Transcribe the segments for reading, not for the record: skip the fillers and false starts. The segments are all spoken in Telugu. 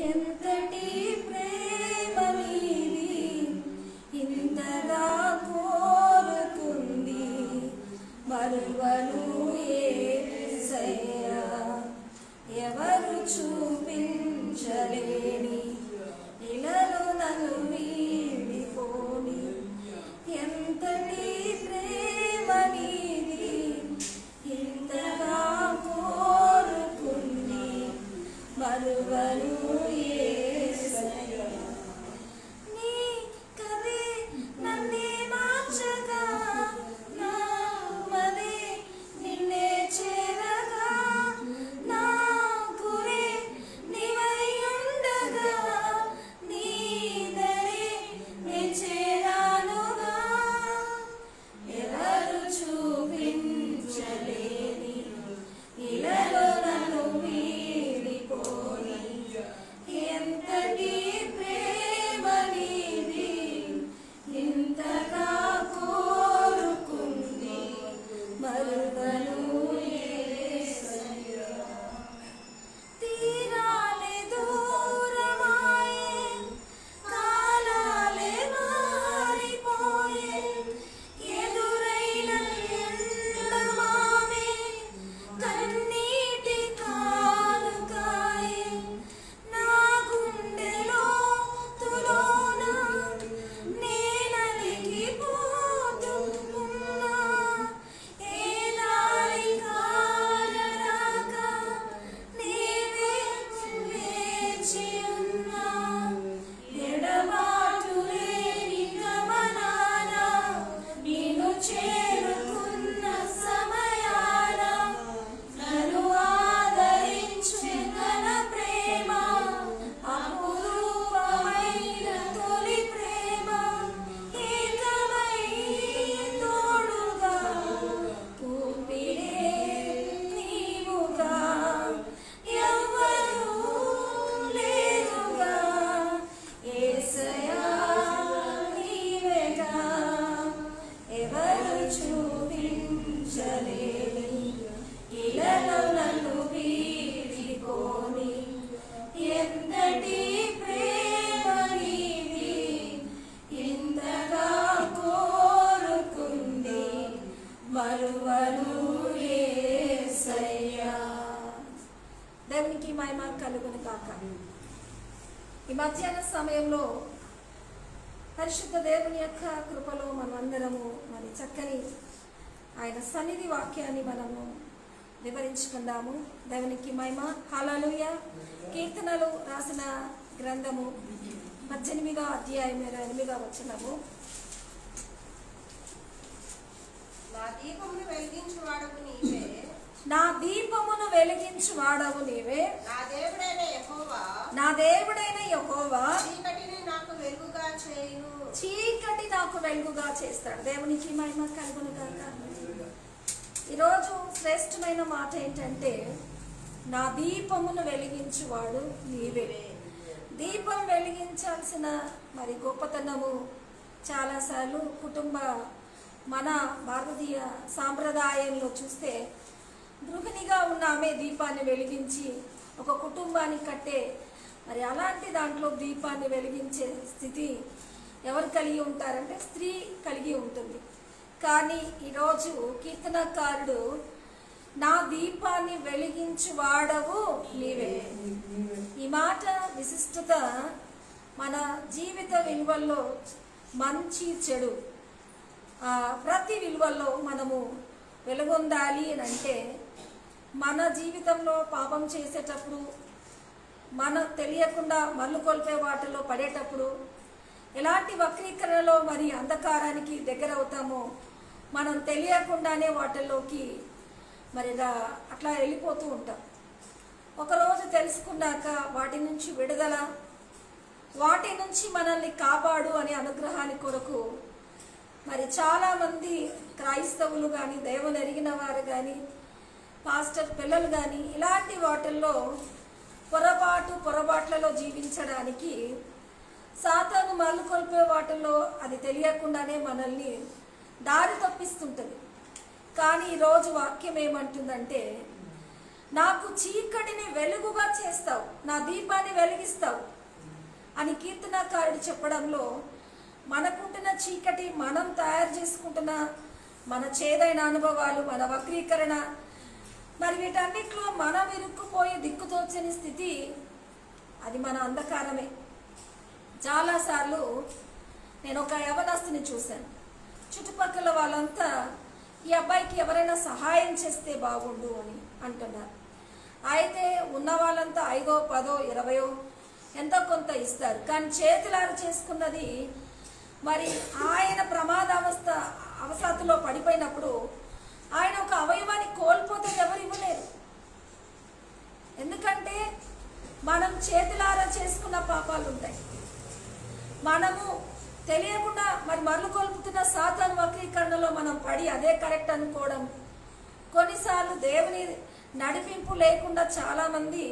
ఎంతటి ప్రేమ నీది ఇంతగా కోరుకుంది మరువను యేసయ్యా ఎవరు చూపించలేని ఇలలో నన్ను వీడిపోని ఎంతటి ప్రేమ నీది ఇంతగా కోరుకుంది మరువను యేసయ్యా నీ కదే నన్నే మార్చగా నా మదే నిన్నే చేరగా నా గురే నీవై ఉండగా నీ దరి నే చేరానుగా ఎవరు చూపించలేని ఇలలో నన్ను వీడిపోని ఎంతటి ప్రేమ నీది ఇంతగా కోరుకుంది మరువను యేసయ్యా తీరాలే దూరమాయే కాలాలే మారిపోయే ఎదురైన ఎండమామే కన్నీటి కానుకాయే నా గుండెలో తులోన నేనలిగిపోతూ ఉన్నా ఏ దారి కానరాక నీవే వేచి ఉన్నా ఎడబాటు లేని గమనాన నిన్ను చేరుకున్న సమయాన నన్ను ఆదరించే ఘన ప్రేమ అపురూపమైన తొలి ప్రేమ ఏకమై తోడుగా ఊపిరే నీవుగా ఎవ్వరూ లేరుగా యేసయ్యా నీవేగా ఎవరు చూపించలేని ఇలలో నన్ను వీడిపోని ఎంతటి ప్రేమ నీది ఇంతగా కోరుకుంది మరువను యేసయ్యా దేవునికి మహిమ కలుగును కాక ఈ మధ్యాహ్న సమయంలో పరిశుద్ధ దేవుని యొక్క కృపలో మనమందరము మరి చక్కని ఆయన సన్నిధి వాక్యాన్ని మనము వివరించుకుందాము. దేవునికి మహిమ. హల్లెలూయా. కీర్తనలు రాసిన గ్రంథము 18వ అధ్యాయం 28వ వచనము. నా దీపమును వెలిగించువాడవు నీవే, నా దీపమును వెలిగించువాడవు నీవే, నా దేవుడైన యెహోవా నా దేవుడైన యెహోవా చీకటిని నాకు వెలుగుగా చేయును. చీకటి నాకు వెలుగుగా చేస్తాడు. దేవునికి మహిమ కలుగును గాక. ఈరోజు శ్రేష్టమైన మాట ఏంటంటే నా దీపమును వెలిగించువాడు నీవే. దీపం వెలిగించాల్సిన మరి గొప్పతనము చాలాసార్లు మన భారతీయ సాంప్రదాయంలో చూస్తే గృహిణిగా ఉన్న ఆమె దీపాన్ని వెలిగించి ఒక కుటుంబాన్ని కట్టే మరి అలాంటి దాంట్లో దీపాన్ని వెలిగించే స్థితి ఎవరు కలిగి ఉంటారంటే స్త్రీ కలిగి ఉంటుంది. కానీ ఈరోజు కీర్తనకారుడు నా దీపాన్ని వెలిగించు వాడవు నీవే. ఈ మాట విశిష్టత మన జీవిత విలువల్లో మంచి చెడు ప్రతి విలువల్లో మనము వెలుగొందాలి అని అంటే మన జీవితంలో పాపం చేసేటప్పుడు మన తెలియకుండా మల్లు కొల్పే వాటిలో పడేటప్పుడు ఎలాంటి వక్రీకరణలో మరి అంధకారానికి దగ్గర అవుతామో మనం తెలియకుండానే వాటిల్లోకి మరి అట్లా వెళ్ళిపోతూ ఉంటాం. ఒకరోజు తెలుసుకున్నాక వాటి నుంచి విడుదల, వాటి నుంచి మనల్ని కాపాడు అనే అనుగ్రహాన్ని కొరకు మరి చాలామంది క్రైస్తవులు కానీ దేవుని ఎరిగిన వారు కానీ పాస్టర్ పిల్లలు కానీ ఇలాంటి వాటిల్లో పొరపాట్లలో జీవించడానికి సాతాను మల్లు కొల్పే వాటిల్లో అది తెలియకుండానే మనల్ని దారి తప్పిస్తుంటుంది. కానీ ఈరోజు వాక్యం ఏమంటుందంటే నాకు చీకటిని వెలుగుగా చేస్తావు, నా దీపాన్ని వెలిగిస్తావు అని కీర్తనకారుడు చెప్పడంలో మనకుంటున్న చీకటి, మనం తయారు చేసుకుంటున్న మన చేదైన అనుభవాలు, మన వక్రీకరణ, మరి వీటన్నిటిలో మనం ఇరుక్కుపోయి దిక్కుతోచని స్థితి, అది మన అంధకారమే. చాలాసార్లు నేను ఒక యవనస్తుని చూశాను. చుట్టుపక్కల వాళ్ళంతా ఈ అబ్బాయికి ఎవరైనా సహాయం చేస్తే బాగుండు అని అంటున్నారు. అయితే ఉన్న వాళ్ళంతా 5, 10, 20 ఎంతో కొంత ఇస్తారు. కానీ చేతులారు చేసుకున్నది, మరి ఆయన అవస్థలో పడిపోయినప్పుడు ఆయన ఒక అవయవాన్ని కోల్పోతే ఎవరు ఇవ్వలేరు. ఎందుకంటే మనం చేతులారా చేసుకున్న పాపాలు ఉంటాయి. మనము తెలియకుండా మరి మరలు కొల్పుతున్న సాతాను వక్రీకరణలో మనం పడి అదే కరెక్ట్ అనుకోవడం, కొన్నిసార్లు దేవుని నడిపింపు లేకుండా చాలామంది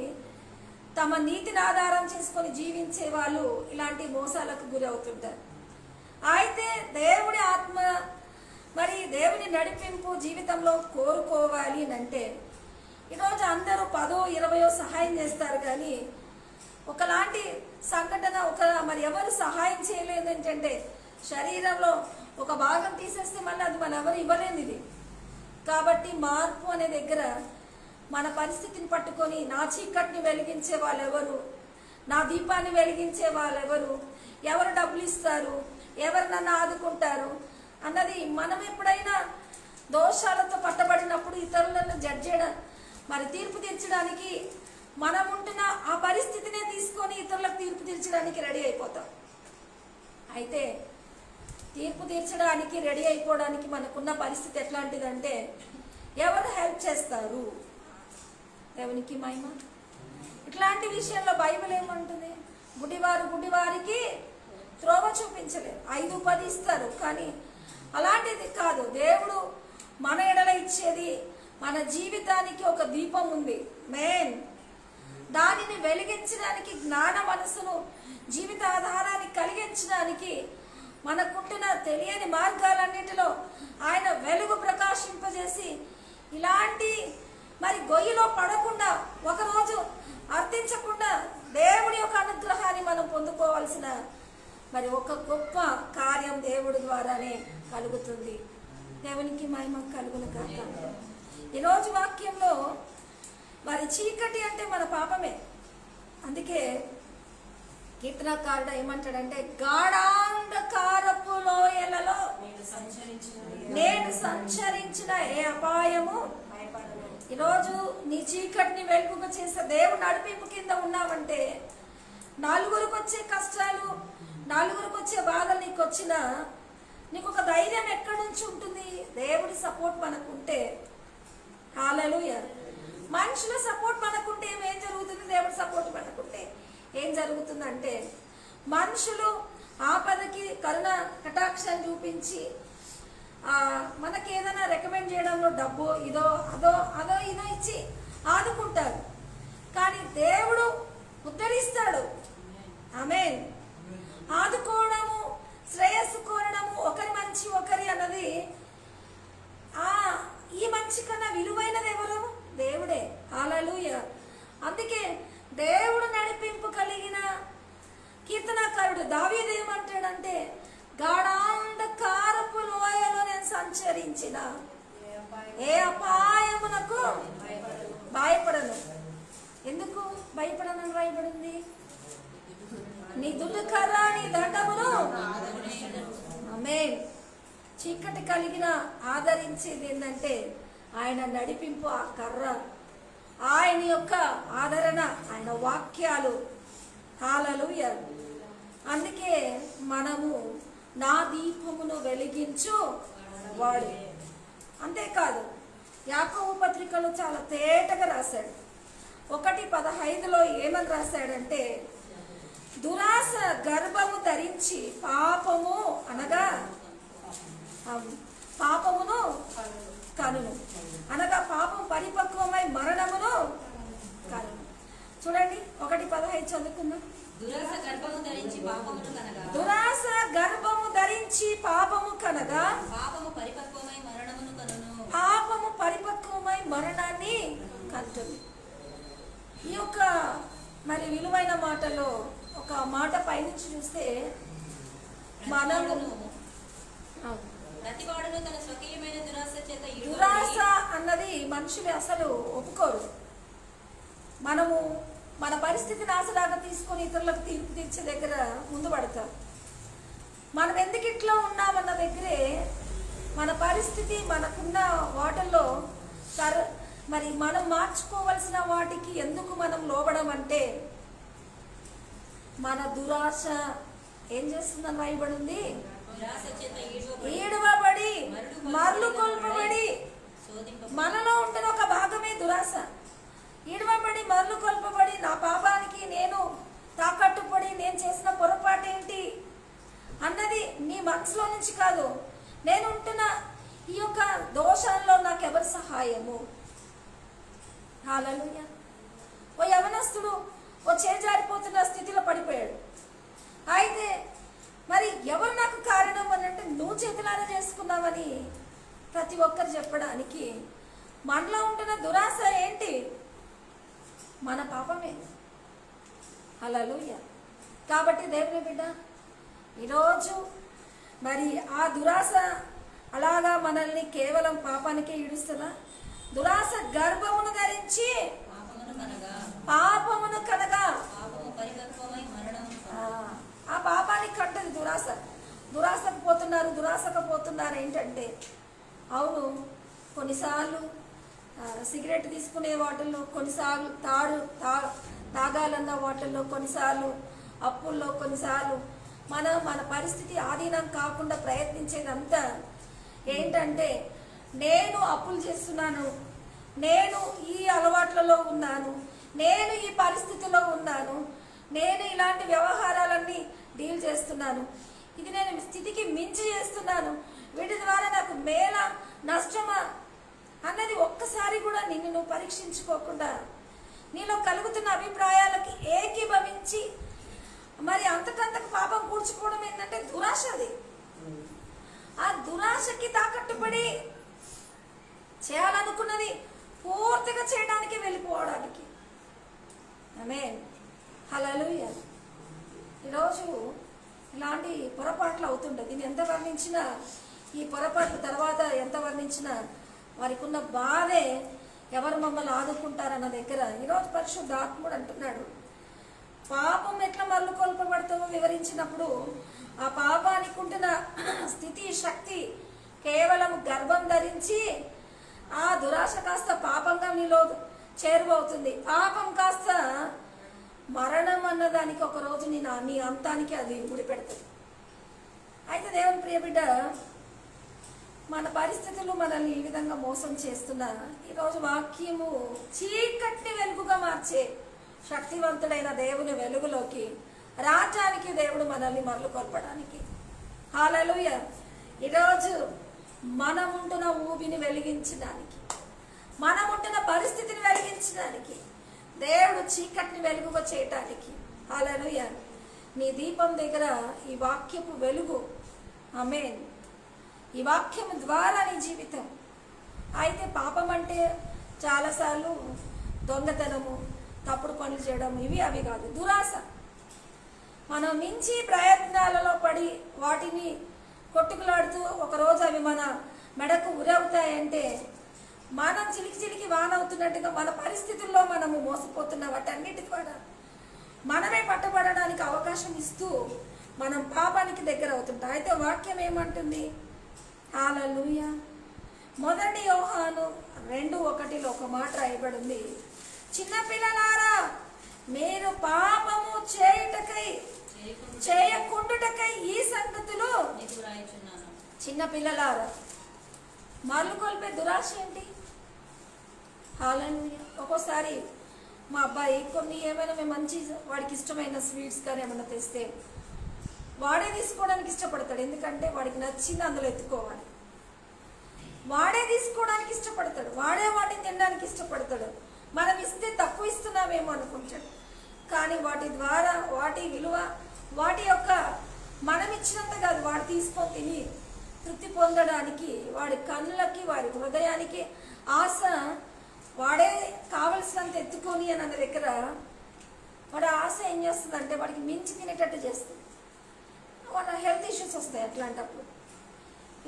తమ నీతిని ఆధారం చేసుకొని జీవించే వాళ్ళు ఇలాంటి మోసాలకు గురి అవుతుంటారు. అయితే దేవుడి ఆత్మ, మరి దేవుని నడిపింపు జీవితంలో కోరుకోవాలి అంటే ఈరోజు అందరూ 10, 20 సహాయం చేస్తారు. కానీ ఒకలాంటి సంఘటన, మరి ఎవరు సహాయం చేయలేదు ఏంటంటే శరీరంలో ఒక భాగం తీసేస్తే మళ్ళీ అది మనం ఎవరు ఇవ్వలేదు. ఇది కాబట్టి మార్పు అనే దగ్గర మన పరిస్థితిని పట్టుకొని నా చీకటిని వెలిగించే వాళ్ళెవరు, నా దీపాన్ని వెలిగించే వాళ్ళెవరు, ఎవరు డబ్బులు ఇస్తారు, ఎవరు నన్ను ఆదుకుంటారు అన్నది, మనం ఎప్పుడైనా దోషాలతో పట్టబడినప్పుడు ఇతరులను జడ్జ్ చేయడం, మరి తీర్పు తీర్చడానికి మనం ఉంటున్న ఆ పరిస్థితినే తీసుకొని ఇతరులకు తీర్పు తీర్చడానికి రెడీ అయిపోతాం. అయితే తీర్పు తీర్చడానికి రెడీ అయిపోవడానికి మనకున్న పరిస్థితి ఎట్లాంటిదంటే, ఎవరు హెల్ప్ చేస్తారు, దేవునికి మహిమ. ఇట్లాంటి విషయంలో బైబిల్ ఏమంటుంది? గుడ్డివారికి త్రోవ చూపించలేరు, 5, 10 ఇస్తారు. కానీ అలాంటిది కాదు. దేవుడు మన ఎడల ఇచ్చేది, మన జీవితానికి ఒక దీపం ఉంది మెయిన్. దానిని వెలిగించడానికి, జ్ఞాన మనసును జీవిత ఆధారాన్ని కలిగించడానికి మనకుంటున్న తెలియని మార్గాలన్నిటిలో ఆయన వెలుగు ప్రకాశింపజేసి, ఇలాంటి మరి గొయ్యిలో పడకుండా, ఒకరోజు అర్థించకుండా దేవుడి యొక్క అనుగ్రహాన్ని మనం పొందుకోవాల్సిన మరి ఒక గొప్ప కార్యం దేవుడి ద్వారానే కలుగుతుంది. దేవునికి మహిమ కలుగును కాక. ఈరోజు వాక్యంలో మరి చీకటి అంటే మన పాపమే. అందుకే కీర్తనకారుడు ఏమంటాడంటే, గాఢాంధకారపు లోయలలో నేను సంచరించిన ఏ అపాయము. ఈరోజు నీ చీకటిని వెలుగుగా చేసే దేవుడు నడిపింపు కింద ఉన్నావంటే, నలుగురికి వచ్చే కష్టాలు, నలుగురికి వచ్చే బాధలు నీకు వచ్చినా నీకు ఒక ధైర్యం ఎక్కడి నుంచి ఉంటుంది? దేవుడి సపోర్ట్ మనకుంటే. హల్లెలూయా. మనుషుల సపోర్ట్ మనకుంటే ఏం జరుగుతుంది? దేవుడి సపోర్ట్ మనకుంటే ఏం జరుగుతుందంటే, మనుషులు ఆపదకి కరుణ కటాక్షం చూపించి మనకి ఏదైనా రికమెండ్ చేయడంలో డబ్బు ఇదో ఇదో ఇచ్చి ఆదుకుంటారు. కానీ దేవుడు ఉద్ధరిస్తాడు. ఆమేన్. ఆదుకోవడము, శ్రేయస్సు కోరడము, ఒకరి మంచి ఒకరి అన్నది, ఈ మంచి కన్నా విలువైనది ఎవరు? దేవుడే. హల్లెలూయా. అందుకే దేవుడు నడిపింపు కలిగిన కీర్తనకారుడు దావీదు ఏమంటాడంటే, గాఢాంధకారపు లోయలో నేను సంచరించిన ఏ అపాయమునకు భయపడను. ఎందుకు భయపడనని రాయబడింది? నీ దుడ్డుకర్ర, నీ దండమును. ఆమేన్. చీకటి కలిగిన ఆదరించేది ఏంటంటే ఆయన నడిపింపు, ఆ కర్ర, ఆయన యొక్క ఆదరణ, ఆయన వాక్యాలు. హల్లెలూయా. అందుకే మనము నా దీపమును వెలిగించు వాడు. అంతేకాదు, యాకోబు పత్రికలో చాలా తేటగా రాశాడు. 1:15లో ఏమని రాశాడంటే, దురాశ గర్భము ధరించి పాపము అనగా పాపమును కనును, అనగా పాపం పరిపక్వమై మరణమును కనును. చూడండి 1:15 చదువుకుందాం. దురాశ గర్భము ధరించి పాపమును కనగా, దురాశ గర్భము ధరించి పాపము కనగా, పాపము పరిపక్వమై మరణమును కనును. పాపము పరిపక్వమై మరణాన్ని కంటుంది. ఈ యొక్క మరి విలువైన మాటలో ఒక మాట పైనుంచి చూస్తే మనము ప్రతివాడును తన స్వకీయమైన దురాశ చేత దురాశ అన్నది మనుషులు అసలు ఒప్పుకోరు. మనము మన పరిస్థితిని ఆసరాగా తీసుకొని ఇతరులకు తీర్పు తీర్చే దగ్గర ముందు పడతాం. మనం ఎందుకు ఇట్లా ఉన్నామన్న దగ్గరే మన పరిస్థితి మనకున్న వాటిల్లో మరి మనం మార్చుకోవలసిన వాటికి ఎందుకు మనం లోబడం అంటే మన దురాశ ఏం చేస్తుందని రాయబడింది. ఈడవబడి మరలు కొల్పబడి మనలో ఉంటున్న ఒక భాగమే దురాశ. ఈడవబడి మరలు కొల్పబడి నా పాపానికి నేను తాకట్టుపడి నేను చేసిన పొరపాటు ఏంటి అన్నది నీ మనసులో నుంచి కాదు, నేను ఉంటున్న ఈ యొక్క దోషంలో నాకెవరి సహాయము. హల్లెలూయా. ఓ యవనస్తుడు ఓ చేజారిపోతున్న స్థితిలో పడిపోయాడు. అయితే మరి ఎవరు నాకు కారణం అని అంటే నువ్వు చేతులారా చేసుకున్నావని ప్రతి ఒక్కరు చెప్పడానికి మనలో ఉంటున్న దురాశ ఏంటి? మన పాపమే. హల్లెలూయా. కాబట్టి దేవుని బిడ్డ ఈరోజు మరి ఆ దురాశ అలాగా మనల్ని కేవలం పాపానికే ఈడుస్తుందా? దురాశ గర్భమును ధరించి పాపమును కనగా ఆ పాపానికి కట్టదు దురాశ. దురాశకు పోతున్నారు ఏంటంటే అవును కొన్నిసార్లు సిగరెట్ తీసుకునే వాటిల్లో, కొన్నిసార్లు తాగాలన్న వాటిల్లో, కొన్నిసార్లు అప్పుల్లో, కొన్నిసార్లు మన పరిస్థితి ఆధీనం కాకుండా ప్రయత్నించేదంతా ఏంటంటే నేను అప్పులు చేస్తున్నాను, నేను ఈ అలవాట్లలో ఉన్నాను, నేను ఈ పరిస్థితిలో ఉన్నాను, నేను ఇలాంటి వ్యవహారాలన్నీ డీల్ చేస్తున్నాను, ఇది నేను స్థితికి మించి చేస్తున్నాను, వీటి ద్వారా నాకు మేలా నష్టమా అన్నది ఒక్కసారి కూడా నిన్ను నువ్వు పరీక్షించుకోకుండా నీలో కలుగుతున్న అభిప్రాయాలకి ఏకీభవించి మరి అంతకంతకు పాపం కూర్చుకోవడం ఏంటంటే దురాశ. అది ఆ దురాశకి తాకట్టుబడి చేయాలనుకున్నది పూర్తిగా చేయడానికి వెళ్ళిపోవడానికి. ఆమేన్. హల్లెలూయా. ఈరోజు ఇలాంటి పొరపాట్లు అవుతుంటాయి. దీన్ని ఎంత వర్ణించినా, ఈ పొరపాట్ల తర్వాత ఎంత వర్ణించినా వారికి ఉన్న బాధే ఎవరు మమ్మల్ని ఆదుకుంటారన్న దగ్గర ఈరోజు పరిశుద్ధాత్ముడు అంటున్నాడు, పాపం ఎట్లా మరలు కొల్పబడతామో వివరించినప్పుడు ఆ పాపానికి ఉంటున్న స్థితి శక్తి కేవలం గర్భం ధరించి ఆ దురాశ కాస్త పాపంగా నీలో చేరువవుతుంది. పాపం కాస్త మరణం అన్నదానికి ఒక రోజు నీ అంతానికి అది ముడిపెడుతుంది. అయితే దేవుని ప్రియబిడ్డ మన పరిస్థితులు మనల్ని ఈ విధంగా మోసం చేస్తున్నా ఈరోజు వాక్యము చీకటిని వెలుగుగా మార్చే శక్తివంతుడైన దేవుని వెలుగులోకి రావటానికి దేవుడు మనల్ని మరలు కొల్పడానికి. హల్లెలూయా. ఈరోజు మనం ఉంటున్న ఊబిని వెలిగించడానికి, మనం ఉంటున్న పరిస్థితిని వెలిగించడానికి, దేవుడు చీకటిని వెలుగుగా చేయటానికి. హల్లెలూయా. నీ దీపం దగ్గర ఈ వాక్యపు వెలుగు. ఆమేన్. ఈ వాక్యం ద్వారా నీ జీవితం. అయితే పాపం అంటే చాలాసార్లు దొంగతనము, తప్పుడు పనులు చేయడం, ఇవి అవి కాదు, దురాశ. మనం మించి ప్రయత్నాలలో పడి వాటిని కొట్టుకులాడుతూ ఒకరోజు అవి మన మెడకు ఉరవుతాయంటే మనం చిలికి వానవుతున్నట్టుగా మన పరిస్థితుల్లో మనము మోసపోతున్న వాటన్నిటి ద్వారా మనమే పట్టబడడానికి అవకాశం ఇస్తూ మనం పాపానికి దగ్గర అవుతుంటాం. అయితే వాక్యం ఏమంటుంది? హల్లెలూయా. 1 యోహాను 2:1 ఒక మాట రాయబడింది, చిన్నపిల్లలారా మీరు పాపము చేయకుండుటకై ఈ సంగతులు. చిన్నపిల్లలారా మరలు కొల్పే దురాశ ఏంటి? హల్లెలూయా. ఒక్కోసారి మా అబ్బాయి కొన్ని ఏమైనా మేము మంచి వాడికి ఇష్టమైన స్వీట్స్ కానీ ఏమైనా తెస్తే వాడే తీసుకోవడానికి ఇష్టపడతాడు. ఎందుకంటే వాడికి నచ్చింది అందులో ఎత్తుకోవాలి, వాడే తీసుకోవడానికి ఇష్టపడతాడు, వాడే వాటిని తినడానికి ఇష్టపడతాడు. మనం ఇస్తే తక్కువ ఇస్తున్నామేమో అనుకుంటాడు. కానీ వాటి ద్వారా వాటి విలువ, వాటి యొక్క మనం ఇచ్చినంత కాదు, వాడు తీసుకొని తిని తృప్తి పొందడానికి వాడి కన్నులకి, వాడి హృదయానికి ఆశ వాడే కావలసినంత ఎత్తుకొని అని అన్న దగ్గర వాడి ఆశ ఏం చేస్తుందంటే వాడికి మించి తినేటట్టు చేస్తుంది. వాడి హెల్త్ ఇష్యూస్ వస్తాయి అట్లాంటప్పుడు.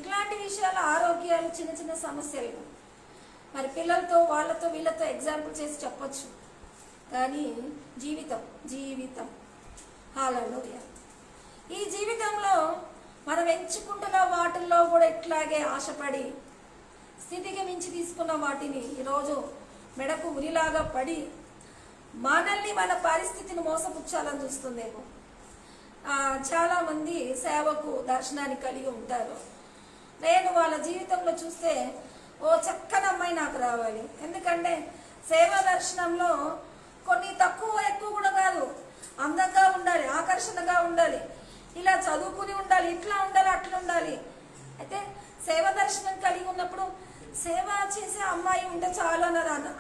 ఇట్లాంటి విషయాలు ఆరోగ్యాలు చిన్న చిన్న సమస్యలు మరి పిల్లలతో వాళ్ళతో వీళ్ళతో ఎగ్జాంపుల్ చేసి చెప్పొచ్చు. కానీ జీవితం హల్లెలూయా. ఈ జీవితంలో మనం ఎంచుకుంటున్న వాటిల్లో కూడా ఇట్లాగే ఆశపడి స్థితికి మించి తీసుకున్న వాటిని ఈరోజు మెడకు ఉరిలాగా పడి మనల్ని మన పరిస్థితిని మోసపుచ్చాలని చూస్తుందేమో. చాలామంది సేవకు దర్శనాన్ని కలిగి ఉంటారు. నేను వాళ్ళ జీవితంలో చూస్తే ఓ చక్కని అమ్మాయి నాకు రావాలి. ఎందుకంటే సేవా దర్శనంలో కొన్ని తక్కువ ఎక్కువ కూడా కాదు, అందంగా ఉండాలి, ఆకర్షణగా ఉండాలి, ఇలా చదువుకుని ఉండాలి, ఇట్లా ఉండాలి, అట్లా ఉండాలి. అయితే సేవ దర్శనం కలిగి ఉన్నప్పుడు సేవ చేసే అమ్మాయి ఉంటే చాలు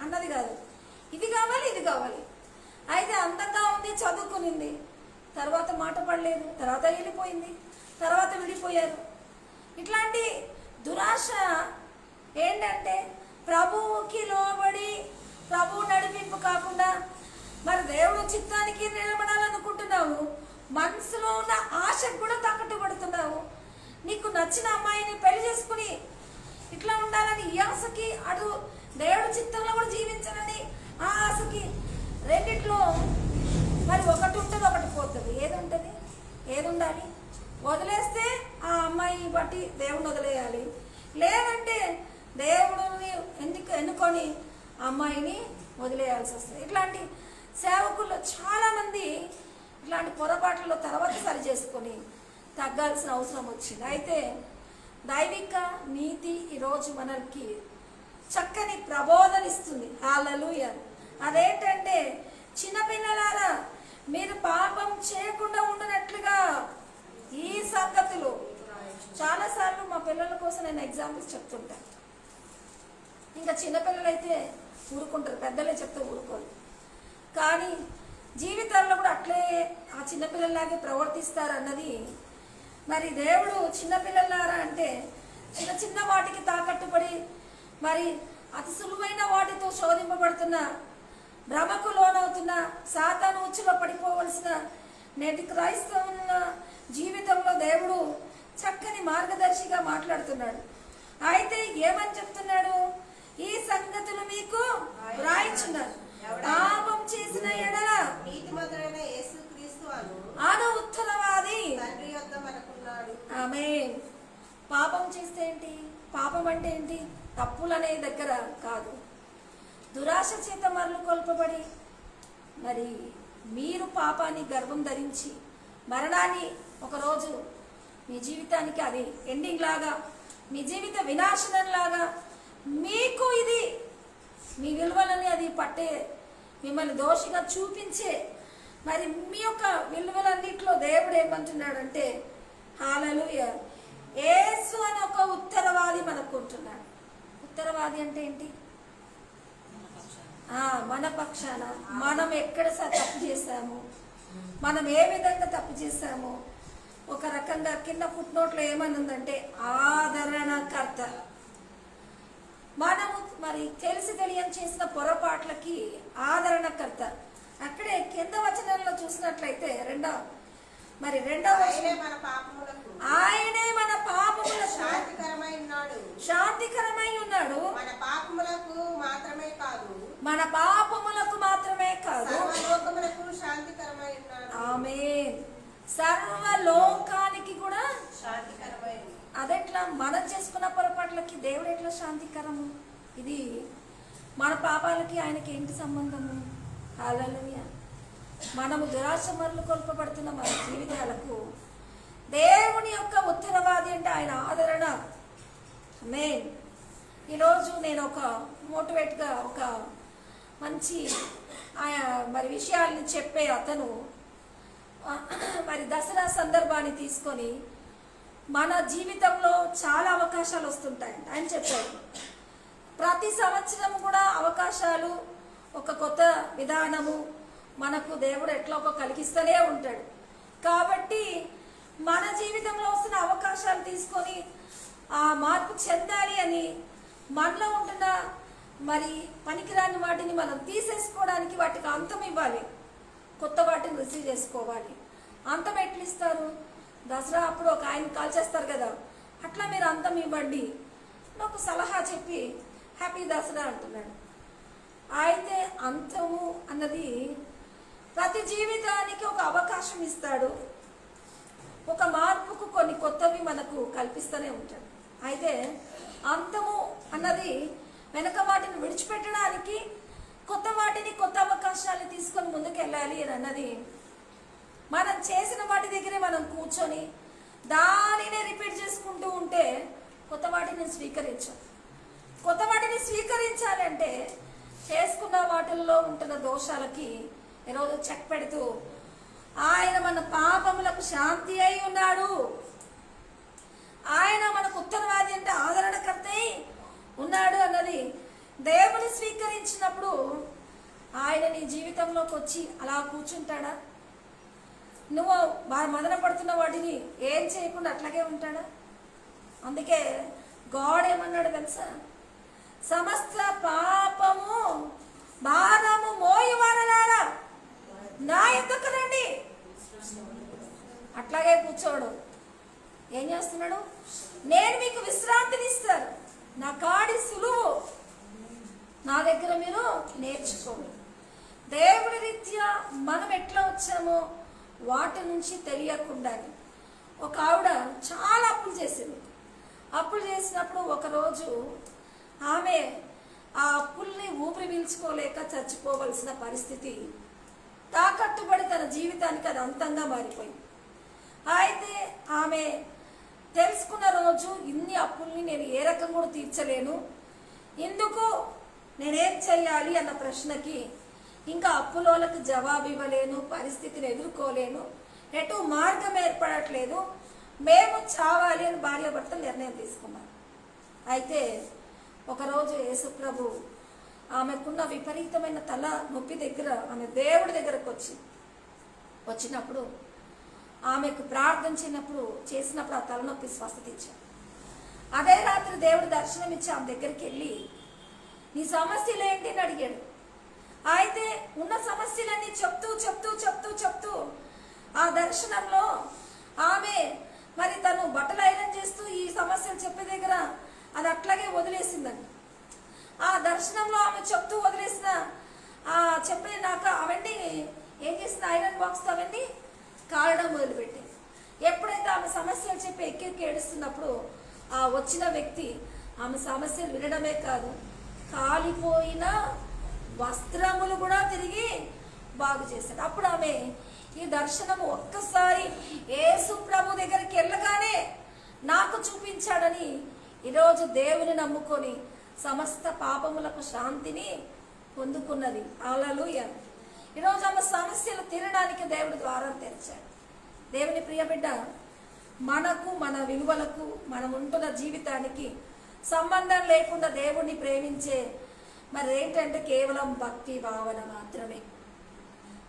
అన్నది కాదు, ఇది కావాలి ఇది కావాలి. అయితే అందంగా ఉంది, చదువుకునింది, తర్వాత మాట పడలేదు, తర్వాత వెళ్ళిపోయింది, తర్వాత విడిపోయారు. ఇట్లాంటి దురాశ ఏంటంటే ప్రభువుకి లోబడి ప్రభువు నడిపింపు కాకుండా మరి దేవుడు చిత్తానికి నిలబడాలనుకుంటున్నావు, మనసులో ఉన్న ఆశకు కూడా తాకట్టు పడుతున్నావు. నీకు నచ్చిన అమ్మాయిని పెళ్లి చేసుకుని ఇట్లా ఉండాలని ఈ ఆశకి, అటు దేవుడు చిత్తంలో కూడా జీవించాలని ఆ ఆశకి, రెండిట్లో మరి ఒకటి ఉంటుంది ఒకటి పోతుంది. ఏది ఉండాలి? వదిలేస్తే ఆ అమ్మాయిని బట్టి దేవుడిని వదిలేయాలి, లేదంటే దేవుడిని ఎన్నుకొని అమ్మాయిని వదిలేయాల్సి వస్తుంది. ఇట్లాంటి సేవకుల్లో చాలామంది ఇట్లాంటి పొరపాట్లలో తర్వాత సరి చేసుకొని తగ్గాల్సిన అవసరం వచ్చింది. అయితే దైవిక నీతి ఈరోజు మనకి చక్కని ప్రబోధన ఇస్తుంది. హల్లెలూయా. అదేంటంటే చిన్నపిల్లలారా మీరు పాపం చేయకుండా ఉండనట్లుగా ఈ సంగతులు. చాలాసార్లు మా పిల్లల కోసం నేను ఎగ్జాంపుల్స్ చెప్తుంటాను. ఇంకా చిన్నపిల్లలు అయితే ఊరుకుంటారు, పెద్దలే చెప్తే ఊరుకోరు. కానీ జీవితాల్లో కూడా అట్లే ఆ చిన్నపిల్లలాగే ప్రవర్తిస్తారు అన్నది మరి దేవుడు. చిన్నపిల్లలారా అంటే చిన్న చిన్న వాటికి తాకట్టుపడి మరి అతి సులువైన వాటితో శోధింపబడుతున్న, భ్రమకు లోనవుతున్న, సాతాను ఉచ్చులో పడిపోవలసిన నేటి క్రైస్తవుల జీవితంలో దేవుడు చక్కని మార్గదర్శిగా మాట్లాడుతున్నాడు. అయితే ఏమని చెప్తున్నాడు? ఈ సంగతులు మీకు రాయించున్నారు, పాపం చేసిన ఎడల నీతిమంతుడైన యేసుక్రీస్తు అను ఉత్తరవాది తండ్రి యొద్ద మనకున్నాడు. ఆమేన్. పాపం చేస్తే ఏంటి? పాపం అంటే ఏంటి? తప్పులనే దగ్గర కాదు, దురాశ చేత మరలు కొల్పబడి మరి మీరు పాపాన్ని గర్భం ధరించి మరణాన్ని ఒకరోజు మీ జీవితానికి అది ఎండింగ్ లాగా, మీ జీవిత వినాశనం లాగా, మీకు ఇది మీ విలువలని అది పట్టే, మిమ్మల్ని దోషిగా చూపించే మరి మీ యొక్క విలువలన్నింటిలో దేవుడు ఏమంటున్నాడంటే హల్లెలూయా, యేసు అని ఒక ఉత్తరవాది మనకుంటున్నాడు. ఉత్తరవాది అంటే ఏంటి? మన పక్షాన మనం ఎక్కడ తప్పు చేశాము, మనం ఏ విధంగా తప్పు చేశాము. ఒక రకంగా కింద ఫుట్ నోట్లో ఏమని ఉందంటే ఆదరణకర్త. మనము మరి తెలిసి తెలియని చేసిన పొరపాట్లకి ఆదరణకర్త. అక్కడే కింద వచనంలో చూసినట్లయితే రెండవ ఆయనే మన పాపములకు శాంతికరమై ఉన్నాడు. మన పాపములకు మాత్రమే కాదు సర్వలోకములకు శాంతికరమై ఉన్నాడు. ఆమేన్. సర్వలోకానికి కూడా శాంతికరమై. అదెట్లా? మనం చేసుకున్న పొరపాట్లకి దేవుడు ఎట్లా శాంతికరము? ఇది మన పాపాలకి ఆయనకి ఏంటి సంబంధము? హల్లెలూయా. మనము దురాశ మరలు కొల్పబడుతున్న మన జీవితాలకు దేవుని యొక్క ఉత్తరవాది అంటే ఆయన ఆదరణ. ఆమేన్. ఈరోజు నేను ఒక మోటివేట్గా ఒక మంచి మరి విషయాల్ని చెప్పే అతను మరి దసరా సందర్భాన్ని తీసుకొని మన జీవితంలో చాలా అవకాశాలు వస్తుంటాయంట. ఆయన చెప్పాడు ప్రతి సంవత్సరం కూడా అవకాశాలు, ఒక కొత్త విధానము మనకు దేవుడు ఎట్లా ఒక కలిగిస్తూనే ఉంటాడు. కాబట్టి మన జీవితంలో వస్తున్న అవకాశాలు తీసుకొని ఆ మార్పు చెందాలి అని మనలో ఉంటున్న మరి పనికిరాని వాటిని మనం తీసేసుకోవడానికి వాటికి అంతం ఇవ్వాలి, కొత్త వాటిని రిసీవ్ చేసుకోవాలి. అంతం ఎట్లు ఇస్తారు? దసరా అప్పుడు ఒక ఆయన కాల్చేస్తారు కదా, అట్లా మీరు అంతం ఇవ్వండి. నాకు సలహా చెప్పి హ్యాపీ దసరా అంటున్నాడు. అయితే అంతము అన్నది ప్రతి జీవితానికి ఒక అవకాశం ఇస్తాడు, ఒక మార్పుకు కొన్ని కొత్తవి మనకు కల్పిస్తూనే ఉంటాడు. అయితే అంతము అన్నది వెనక వాటిని విడిచిపెట్టడానికి, కొత్త వాటిని, కొత్త అవకాశాలు తీసుకొని ముందుకెళ్ళాలి అని అన్నది మనం చేసిన వాటి దగ్గరే మనం కూర్చొని దానినే రిపీట్ చేసుకుంటూ ఉంటే కొత్త వాటిని స్వీకరించాం. కొత్త వాటిని స్వీకరించాలంటే చేసుకున్న వాటిల్లో ఉంటున్న దోషాలకి ఈరోజు చెక్ పెడుతూ ఆయన మన పాపములకు శాంతి అయి ఉన్నాడు, ఆయన మనకు ఉత్తరవాది అంటే ఆదరణకర్త ఉన్నాడు అన్నది దేవుని స్వీకరించినప్పుడు ఆయన నీ జీవితంలోకి వచ్చి అలా కూర్చుంటాడా? నువ్వు మదన పడుతున్న వాటిని ఏం చేయకుండా అట్లాగే ఉంటాడా? అందుకే గాడ్ ఏమన్నాడు తెలుసా? సమస్త పాపము భారము మోయువారలారా నా యొద్దకు రండి. అట్లాగే కూర్చోడు. ఏం చేస్తున్నాడు? నేను మీకు విశ్రాంతిని ఇస్తాను, నా కాడి సులువు, నా దగ్గర మీరు నేర్చుకోండి. దేవుడి రీత్యా మనం ఎట్లా వచ్చామో వాటి నుంచి తెలియకుండానే ఒక ఆవిడ చాలా అప్పులు చేసింది. అప్పులు చేసినప్పుడు ఒకరోజు ఆమె ఆ అప్పుల్ని ఊపిరి పీల్చుకోలేక చచ్చిపోవలసిన పరిస్థితి తాకట్టుబడి తన జీవితానికి అది అంతంగా మారిపోయింది. అయితే ఆమె తెలుసుకున్న రోజు ఇన్ని అప్పుల్ని నేను ఏ రకం కూడా తీర్చలేను, ఇందుకు నేనేం చెయ్యాలి అన్న ప్రశ్నకి ఇంకా అప్పులోలకు జవాబు ఇవ్వలేను, పరిస్థితిని ఎదుర్కోలేను, ఎటు మార్గం ఏర్పడట్లేదు, మేము చావాలి అని భార్యాభర్త నిర్ణయం తీసుకున్నారు. అయితే ఒకరోజు యేసుప్రభు ఆమెకున్న విపరీతమైన తల నొప్పి దగ్గర ఆమె దేవుడి దగ్గరకు వచ్చినప్పుడు ఆమెకు ప్రార్థించినప్పుడు చేసినప్పుడు ఆ తలనొప్పి స్వస్థత ఇచ్చాడు. అదే రాత్రి దేవుడు దర్శనం ఇచ్చి ఆమె దగ్గరికి వెళ్ళి నీ సమస్యలు ఏంటి అని అడిగాడు. అయితే ఉన్న సమస్యలన్నీ చెప్తూ చెప్తూ చెప్తూ చెప్తూ ఆ దర్శనంలో ఆమె మరి తను బట్టలు ఐరన్ చేస్తూ ఈ సమస్యలు చెప్పే దగ్గర అది అట్లాగే వదిలేసిందండి. ఆ దర్శనంలో ఆమె చెప్తూ వదిలేసిన చెప్పినాక అవన్నీ ఏం చేసిన ఐరన్ బాక్స్తో అవన్నీ కారడం మొదలుపెట్టింది. ఎప్పుడైతే ఆమె సమస్యలు చెప్పి ఎక్కి ఏడుస్తున్నప్పుడు ఆ వచ్చిన వ్యక్తి ఆమె సమస్యలు వినడమే కాదు, కాలిపోయిన వస్త్రములు కూడా తిరిగి బాగు చేశాడు. అప్పుడు ఆమె ఈ దర్శనము ఒక్కసారి యేసు ప్రభు దగ్గరికి వెళ్ళగానే నాకు చూపించాడని ఈరోజు దేవుని నమ్ముకొని సమస్త పాపములకు శాంతిని పొందుకున్నది. హల్లెలూయా. ఈరోజు ఆమె సమస్యలు తీరడానికి దేవుడి ద్వారం తెరిచాడు. దేవుని ప్రియబిడ్డ, మనకు మన విలువలకు మనం ఉంటున్న జీవితానికి సంబంధం లేకుండా దేవుణ్ణి ప్రేమించే మరి ఏంటంటే కేవలం భక్తి భావన మాత్రమే.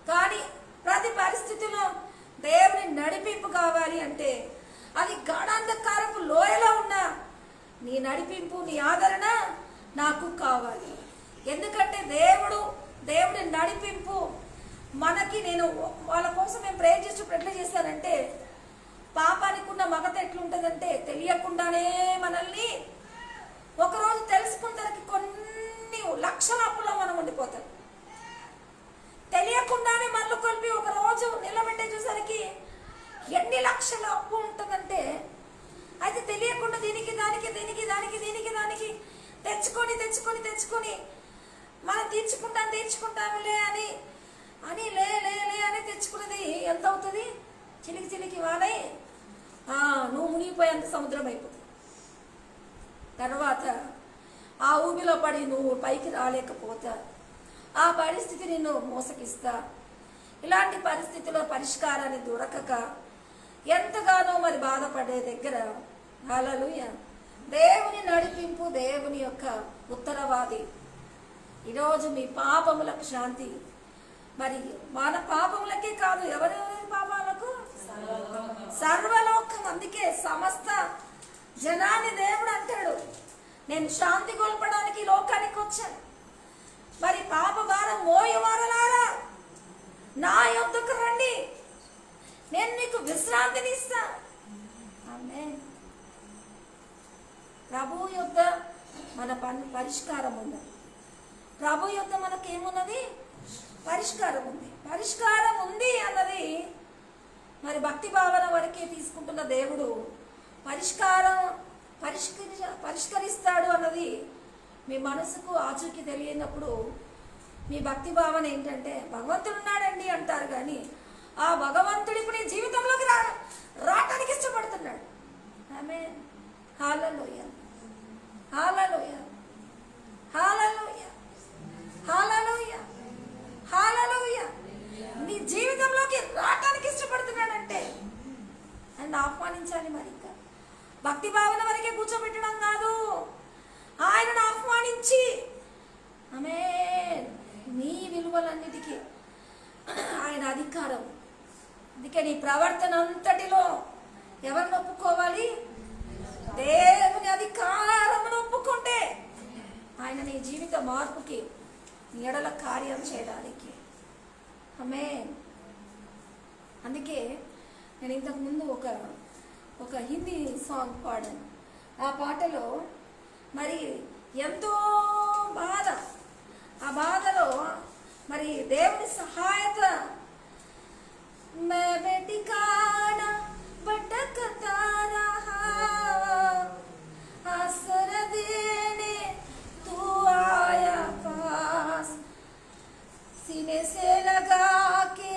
కానీ ప్రతి పరిస్థితిలో దేవుని నడిపింపు కావాలి అంటే అది గాఢాంధకారపు లోయలో ఉన్న నీ నడిపింపు, నీ ఆదరణ నాకు కావాలి. ఎందుకంటే దేవుడి నడిపింపు మనకి, నేను వాళ్ళ కోసం మేము ప్రేర్ చేసినప్పుడు ఎట్లా చేశానంటే పాపానికి ఉన్న మగత ఎట్లుంటుందంటే తెలియకుండానే మనల్ని ఒకరోజు తెలుసుకుంటానికి కొన్ని లక్షల అప్పులో మనం ఉండిపోతాం. తెలియకుండానే మనలో కలిపి ఒక రోజు నిలబెట్టే చూసరికి ఎన్ని లక్షల అప్పు ఉంటుందంటే, అయితే తెలియకుండా దీనికి దానికి దీనికి దానికి దీనికి దానికి తెచ్చుకొని తెచ్చుకొని తెచ్చుకొని మనం తీర్చుకుంటాంలే అని లే అని తెచ్చుకున్నది ఎంత అవుతుంది? చిలికి వానై నువ్వు మునిగిపోయేంత సముద్రం అయిపోతుంది. తర్వాత ఆ ఊబిలో పడి నువ్వు పైకి రాలేకపోతా, ఆ పరిస్థితి నిన్ను మోసగిస్తా. ఇలాంటి పరిస్థితిలో పరిష్కారాన్ని దొరకక ఎంతగానో మరి బాధపడే దగ్గర హల్లెలూయా దేవుని నడిపింపు, దేవుని యొక్క ఉత్తరవాది. ఈరోజు మీ పాపములకు శాంతి. మరి మన పాపములకే కాదు, ఎవరెవరి పాపాలకు? సర్వలోకం. అందుకే సమస్త జనాన్ని దేవుడు అంటాడు నేను శాంతి గొల్పడానికి లోకానికి వచ్చాను. మరి పాప భారం మోయవారలారా నా యొద్దకు రండి, నేను నీకు విశ్రాంతిని ఇస్తా. ఆమేన్. ప్రభు యొద్ద మన పరిష్కారం ఉంది. ప్రభు యొద్ద మనకేమున్నది? పరిష్కారం ఉంది. పరిష్కారం ఉంది అన్నది మరి భక్తి భావన వరకే తీసుకుంటున్న దేవుడు పరిష్కరిస్తాడు అన్నది మీ మనసుకు ఆచూకీ తెలియనప్పుడు మీ భక్తి భావన ఏంటంటే భగవంతుడు ఉన్నాడండి అంటారు, కానీ ఆ భగవంతుడు ఇప్పుడు నీ జీవితంలోకి రావటానికి ఇష్టపడుతున్నాడు. ఆమేన్. హల్లెలూయా, హల్లెలూయా, హల్లెలూయా, హల్లెలూయా, హల్లెలూయా. నీ జీవితంలోకి రావటానికి ఇష్టపడుతున్నాడంటే ఆయన ఆహ్వానించాలి. మరి ఇంకా భక్తి భావన వరకే కూర్చోబెట్టడం కాదు, ఆయనను ఆహ్వానించి ఆమేన్ నీ విలువలన్నిటికీ ఆయన అధికారం. అందుకే నీ ప్రవర్తన అంతటిలో ఎవరిని ఒప్పుకోవాలి? దేవుని అధికారమును ఒప్పుకుంటే ఆయన నీ జీవిత మార్పుకి నీ ఎడల కార్యం చేయడానికి. ఆమేన్. అందుకే నేను ఇంతకుముందు ఒక హిందీ సాంగ్ పాడాను. ఆ పాటలో మరి ఎంతో బాధ, ఆ బాధలో మరి దేవుని సహాయత मैं बेटिकाना भटकता रहा, आसरा देने तू आया पास, सीने से लगा के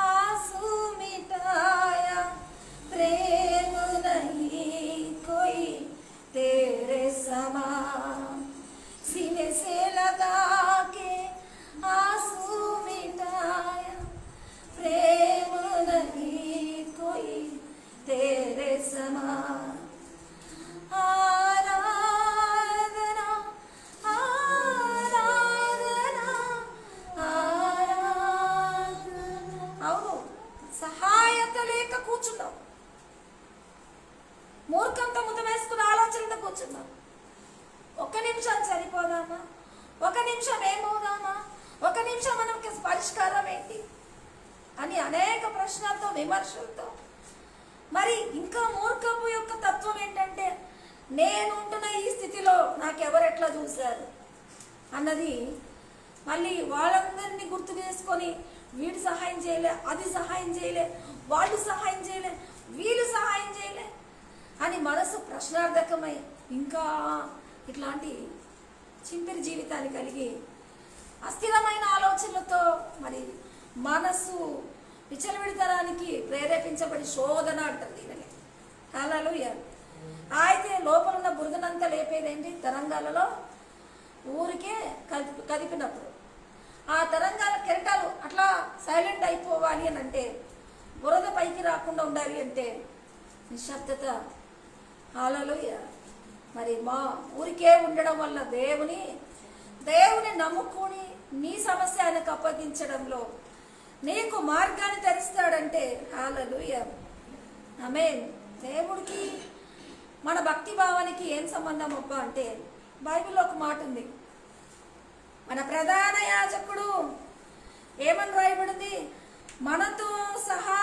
आंसू मिटाया, प्रेम नहीं कोई तेरे समान, सीने से लगा के आंसू मिटाया, प्रेम नहीं कोई तेरे समान, आराधना आराधना आराधना. అవును, సహాయత లేక కూర్చున్నాం, మూర్ఖంతో ముద్ద వేసుకున్న ఆలోచనతో కూర్చున్నాం. ఒక్క నిమిషం సరిపోదామా? ఒక నిమిషం ఏమవుదామా? ఒక నిమిషం మనకి పరిష్కారం ఏంటి అని అనేక ప్రశ్నలతో విమర్శలతో. మరి ఇంకా మూర్ఖపు యొక్క తత్వం ఏంటంటే నేను ఉంటున్న ఈ స్థితిలో నాకెవరెట్లా చూశారు అన్నది. మళ్ళీ వాళ్ళందరినీ గుర్తు చేసుకొని వీడు సహాయం చేయలే, అది సహాయం చేయలే, వాళ్ళు సహాయం చేయలే, వీళ్ళు సహాయం చేయలే అని మనసు ప్రశ్నార్థకమై ఇంకా ఇట్లాంటి చింపిరి జీవితాన్ని కలిగి అస్థిరమైన ఆలోచనలతో మరి మనసు విచలవిడితనానికి ప్రేరేపించబడి శోధన అంటారు దీనిని. హల్లెలూయా. అయితే లోపల ఉన్న బురదనంతా లేపేదేంటి? తరంగాలలో ఊరికే కదిపినప్పుడు ఆ తరంగాల కెరటాలు అట్లా సైలెంట్ అయిపోవాలి అని అంటే, బురద పైకి రాకుండా ఉండాలి అంటే నిశ్శబ్దత. హల్లెలూయా. మరి మా ఊరికే ఉండడం వల్ల దేవుని నమ్ముకొని నీ సమస్య ఆయనకు అప్పగించడంలో నీకు మార్గాన్ని తెరుస్తాడంటే హల్లెలూయా. ఆమేన్. దేవుడికి మన భక్తి భావానికి ఏం సంబంధం అబ్బా అంటే, బైబిల్లో ఒక మాట ఉంది. మన ప్రధాన యాజకుడు ఏమని రాయబడింది? మనతో సహా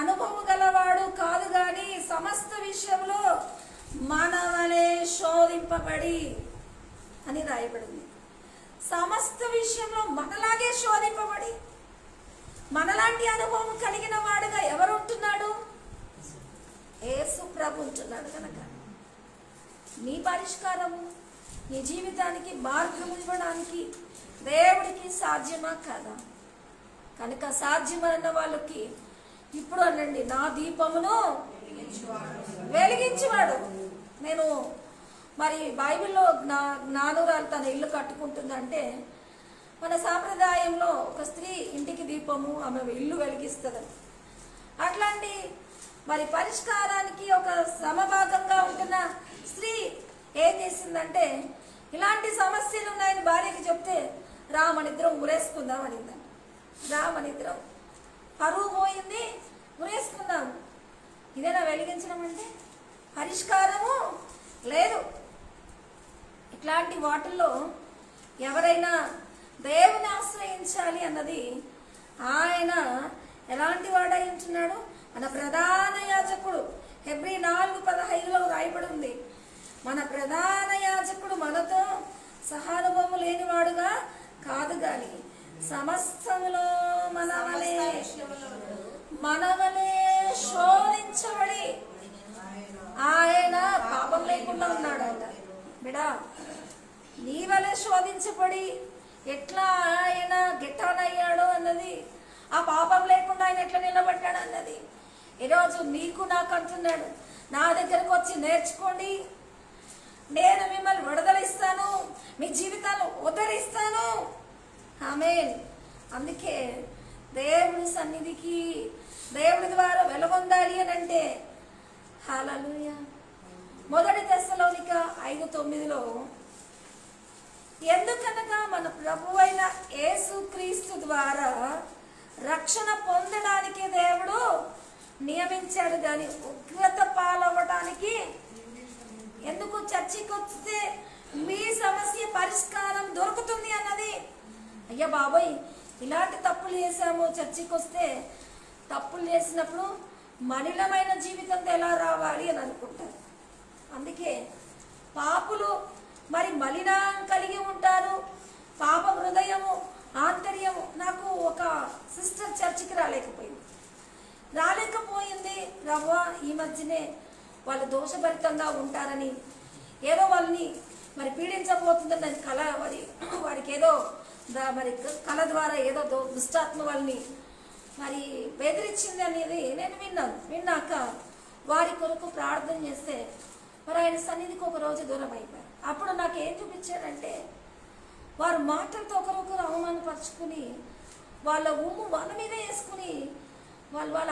అనుభవం గలవాడు కాదు కానీ సమస్త విషయంలో మనవలే శోధింపబడి అని రాయబడింది. సమస్త విషయంలో మనలాగే శోధింపబడి మనలాంటి అనుభవం కలిగిన వాడుగా ఎవరు ఉంటున్నాడు? యేసు ప్రభు ఉంటున్నాడు. కనుక నీ పరిష్కారము, నీ జీవితానికి మార్గం ఇవ్వడానికి దేవుడికి సాధ్యమా కాదా? కనుక సాధ్యమన్న వాళ్ళకి ఇప్పుడు అనండి, నా దీపమును వెలిగించేవాడు. నేను మరి బైబిల్లో జ్ఞానురాలు తన ఇల్లు కట్టుకుంటుందంటే, మన సాంప్రదాయంలో ఒక స్త్రీ ఇంటికి దీపము, ఆమె ఇల్లు వెలిగిస్తుంది. అట్లాంటి మరి పరిష్కారానికి ఒక సమభాగంగా ఉంటున్న స్త్రీ ఏం చేసిందంటే, ఇలాంటి సమస్యలు ఉన్నాయని భార్యకి చెప్తే, రా మనిద్దరం ఉరేసుకుందాం అనిందంట. రా మనిద్దరం, పరువు పోయింది, ఉరేసుకుందాం. ఇదేనా వెలిగించడం అంటే? పరిష్కారము లేదు. ఇట్లాంటి వాటిల్లో ఎవరైనా దేవుని ఆశ్రయించాలి అన్నది ఆయన ఎలాంటి వాడై ఉంటున్నాడు? మన ప్రధాన యాజకుడు. హెబ్రీ 4:15లో రాయబడి ఉంది, మన ప్రధాన యాజకుడు మనతో సహానుభవం లేనివాడుగా కాదు గాని సమస్తములో మనవలే శోధించబడి ఆయన పాపం లేకుండా ఉన్నాడు. అంట బిడా, నీ వలె శోధించబడి ఎట్లా ఆయన గిట్టానయ్యాడు అన్నది, ఆ పాపం లేకుండా ఆయన ఎట్లా నిలబడ్డాడు అన్నది ఈరోజు నీకు నాకు అంటున్నాడు. నా దగ్గరకు వచ్చి నేర్చుకోండి, నేను మిమ్మల్ని విడుదలిస్తాను, మీ జీవితాలు ఉద్ధరిస్తాను. ఆమేన్. అందుకే దేవుని సన్నిధికి దేవుడి ద్వారా వెలుగొందాలి అని అంటే హల్లెలూయా. 1 తెస్సలోనిక 5:9లో ఎందుకనగా మన ప్రభువైన యేసుక్రీస్తు ద్వారా రక్షణ పొందడానికి దేవుడు నియమించాడు గాని ఉగ్రత పాలవ్వడానికి. ఎందుకు? చర్చికి వస్తే మీ సమస్య పరిష్కారం దొరుకుతుంది అన్నది. అయ్యా బాబోయ్, ఇలాంటి తప్పులు చేసాము, చర్చికి వస్తే తప్పులు చేసినప్పుడు మలినమైన జీవితంతో ఎలా రావాలి అని అనుకుంటారు. అందుకే పాపులు మరి మలినం కలిగి ఉంటారు, పాప హృదయము, ఆంతర్యము. నాకు ఒక సిస్టర్ చర్చికి రాలేకపోయింది. రవ్వ ఈ మధ్యనే వాళ్ళు దోషభరితంగా ఉంటారని, ఏదో వాళ్ళని మరి పీడించబోతుందని దాని కళ వారికి ఏదో మరి కళ ద్వారా ఏదో దుష్టాత్మ వాళ్ళని మరి బెదిరించింది అనేది నేను విన్నాక వారి కొరకు ప్రార్థన చేస్తే మరి ఆయన సన్నిధికి ఒక రోజు దూరం అయిపోయారు. అప్పుడు నాకు ఏం చూపించారంటే, వారు మాటలతో ఒకరొకరు అవమానపరుచుకుని వాళ్ళ ఉమ్ము వాళ్ళ మీద వేసుకుని వాళ్ళ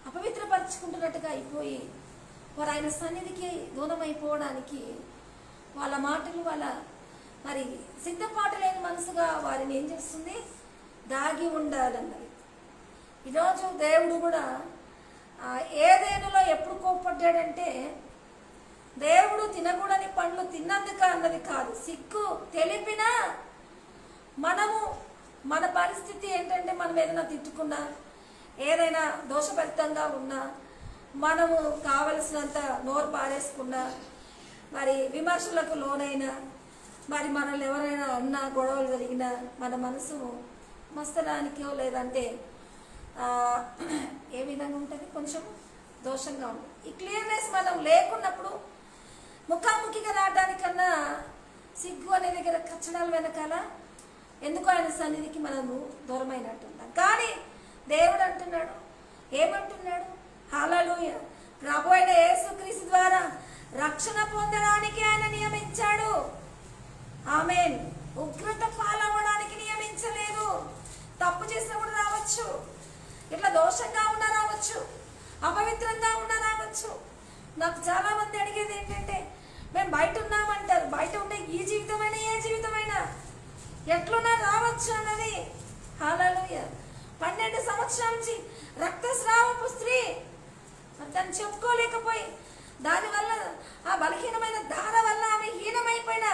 అపవిత్రపరుచుకుంటున్నట్టుగా అయిపోయి వారు ఆయన సన్నిధికి దూరం అయిపోవడానికి వాళ్ళ మాటలు వాళ్ళ మరి సిద్ధపాటు లేని మనసుగా వారిని ఏం చేస్తుంది, దాగి ఉండాలన్నది. ఈరోజు దేవుడు కూడా ఏదేనులో ఎప్పుడు కోప్పడ్డాడంటే, దేవుడు తినకూడని పండ్లు తిన్నందుక అన్నది కాదు, సిగ్గు తెలిపినా మనము మన పరిస్థితి ఏంటంటే, మనం ఏదైనా తిట్టుకున్నా, ఏదైనా దోషభరితంగా ఉన్నా, మనము కావలసినంత నోరు పారేసుకున్నా, మరి విమర్శలకు లోనైనా, మరి మనల్ని ఎవరైనా అన్నా, గొడవలు జరిగినా మన మనసు మస్తడానికో లేదంటే ఏ విధంగా ఉంటుంది, కొంచెం దోషంగా ఉంటుంది. ఈ క్లియర్నెస్ మనం లేకున్నప్పుడు ముఖాముఖిగా రావడానికన్నా సిగ్గు అనే దగ్గర కచ్చడాల వెనకాల ఎందుకు ఆయన సన్నిధికి మనము దూరమైనట్టుంటాం. కానీ దేవుడు అంటున్నాడు, ఏమంటున్నాడు, హల్లెలూయా, ప్రభు అయిన యేసుక్రీస్తు ద్వారా రక్షణ పొందడానికి ఆయన నియమించాడు. ఆమేన్. ఉగ్రత పాలవ్వడానికి నియమించలేదు. తప్పు చేసినప్పుడు రావచ్చు, ఇట్లా దోషంగా ఉన్నా రావచ్చు, అపవిత్రంగా ఉన్నా రావచ్చు. నాకు చాలా మంది అడిగేది ఏంటంటే, మేము బయట ఉన్నామంటారు, బయట ఉండే ఈ జీవితమైనా ఏ జీవితమైనా ఎట్లున్నా రావచ్చు అన్నది. హల్లెలూయా. 12 సంవత్సరాల నుంచి రక్తస్రావపు స్త్రీ దాన్ని చెప్పుకోలేకపోయి, దానివల్ల ఆ బలహీనమైన దార వల్ల ఆమె హీనమైపోయినా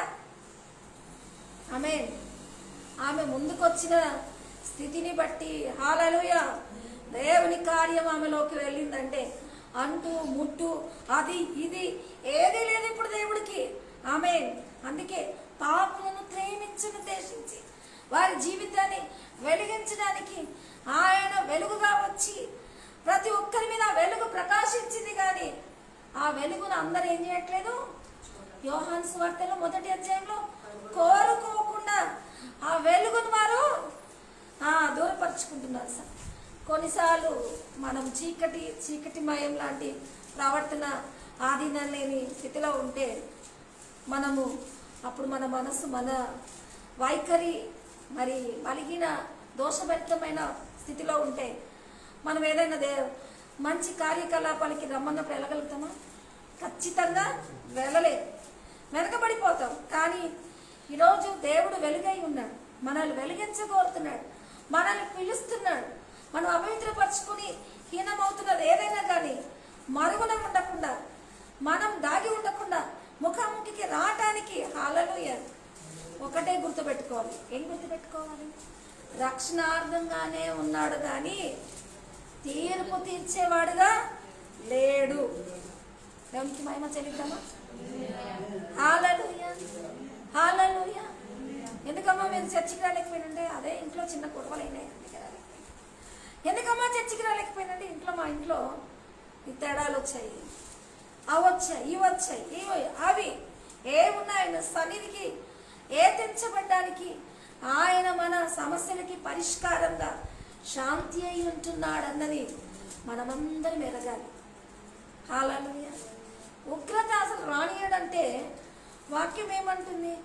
ఆమె ముందుకొచ్చిన స్థితిని బట్టి హల్లెలూయా దేవుని కార్యం ఆమెలోకి వెళ్ళిందంటే, అంటూ ముట్టు అది ఇది ఏదీ లేదు ఇప్పుడు దేవుడికి. ఆమేన్. అందుకే పాపులను ప్రేమించుద్దేశించి వారి జీవితాన్ని వెలిగించడానికి ఆయన వెలుగుగా వచ్చి ప్రతి ఒక్కరి మీద వెలుగు ప్రకాశించింది. కానీ ఆ వెలుగును అందరూ ఏం చేయట్లేదు. యోహాను సువార్తలో 1వ అధ్యాయంలో కోరుకోకుండా ఆ వెలుగును వారు దూరపరుచుకుంటున్నారు. సార్, కొన్నిసార్లు మనం చీకటిమయం లాంటి ప్రవర్తన ఆధీనం లేని స్థితిలో ఉంటే మనము అప్పుడు మన మనసు, మన వైఖరి మరి బలిగిన దోషభరితమైన స్థితిలో ఉంటే మనం ఏదైనా మంచి కార్యకలాపాలకి రమ్మన్నప్పుడు వెళ్ళగలుగుతామా? ఖచ్చితంగా వెళ్ళలేదు, వెనకబడిపోతాం. కానీ ఈరోజు దేవుడు వెలుగై ఉన్నాడు, మనల్ని వెలిగించగోరుతున్నాడు, మనల్ని పిలుస్తున్నాడు. మనం అపవిత్రపరుచుకుని హీనమవుతున్నది ఏదైనా కానీ మరుగున ఉండకుండా, మనం దాగి ఉండకుండా ముఖాముఖికి రావటానికి హల్లెలూయా ఒకటే గుర్తుపెట్టుకోవాలి. ఏం గుర్తుపెట్టుకోవాలి? రక్షణార్థంగానే ఉన్నాడు కానీ తీర్పు తీర్చేవాడుగా లేడు. దేవునికి మహిమ చెల్లిద్దామా? హల్లెలూయా హల్లెలూయా. ఎందుకమ్మా మీరు చర్చికి రాలేకపోయినంటే అదే ఇంట్లో చిన్న గొడవలైనాయి. ఎందుకమ్మా చర్చికి రాలేకపోయినంటే మా ఇంట్లో ఈ తేడాలు వచ్చాయి, అవి వచ్చాయి, ఇవి వచ్చాయి, అవి ఏమున్నాయన సన్నిధికి తెంచబడ్డానికి ఆయన మన సమస్యలకి పరిష్కారంగా శాంతి అయి ఉంటున్నాడన్నది మనమందరం ఎరగాలి. హల్లెలూయా. ఉగ్రత అసలు రానియడంటే వాక్యం ఏమంటుంది?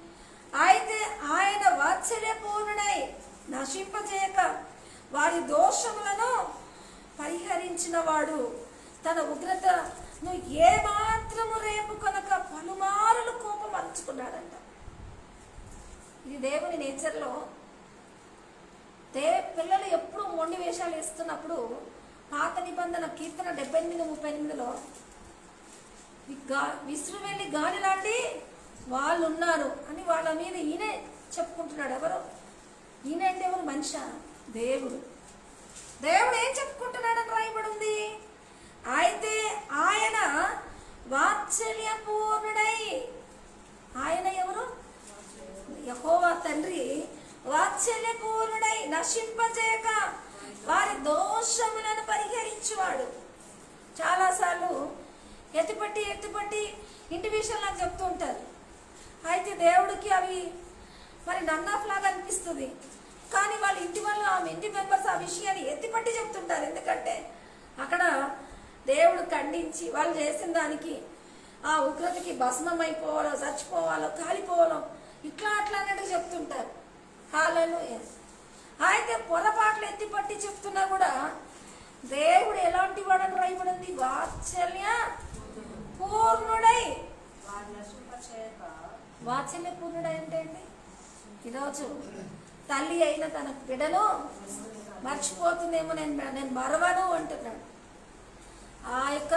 అయితే ఆయన వాత్సల్యపూర్ణుడై నశింపజేయక వారి దోషములను పరిహరించిన వాడు తన ఉగ్రతను ఏమాత్రము రేపు కనుక పలుమారులు కోపం అంచుకున్నాడంట. ఇది దేవుని నేచర్లో. పిల్లలు ఎప్పుడు మొండి వేషాలు వేస్తున్నప్పుడు పాత నిబంధన కీర్తన 78:38లో విసురు వెళ్ళి గాలి లాంటి వాళ్ళు ఉన్నారు అని వాళ్ళ మీద ఈయన చెప్పుకుంటున్నాడు. ఎవరు ఈయన అంటే? ఎవరు? మనిషి? దేవుడు. దేవుడు ఏం చెప్పుకుంటున్నాడని రాయబడి ఉంది? అయితే ఆయన వాత్సల్యపూర్ణుడై. ఆయన ఎవరు? యెహోవా తండ్రి వాత్సల్యపూర్ణుడై నశింపజేయక వారి దోషములను పరిహరించువాడు. చాలాసార్లు ఎత్తిపట్టి ఇంటి విషయాలు నాకు చెప్తూ ఉంటారు. అయితే దేవుడికి అవి మరి నన్నాఫ్ లాగా అనిపిస్తుంది. కానీ వాళ్ళ ఇంటి వల్ల ఇంటి మెంబర్స్ ఆ విషయాన్ని ఎత్తిపట్టి చెప్తుంటారు. ఎందుకంటే అక్కడ దేవుడు ఖండించి వాళ్ళు చేసిన దానికి ఆ ఉగ్రతకి భస్మం అయిపోవాలో, చచ్చిపోవాలో, కాలిపోవాలో ఇట్లా అట్లా అన్నట్టు చెప్తుంటారు. హల్లెలూయా. అయితే పొరపాట్లు ఎత్తిపట్టి చెప్తున్నా కూడా దేవుడు ఎలాంటి వాడని రాయబడింది? వాత్సల్య పూర్ణుడై. వాత్సల్య పూర్ణుడై అంటే అండి, ఈరోజు తల్లి అయిన తన బిడ్డను మర్చిపోతుందేమో, నేను మరవను అంటున్నాడు. ఆ యొక్క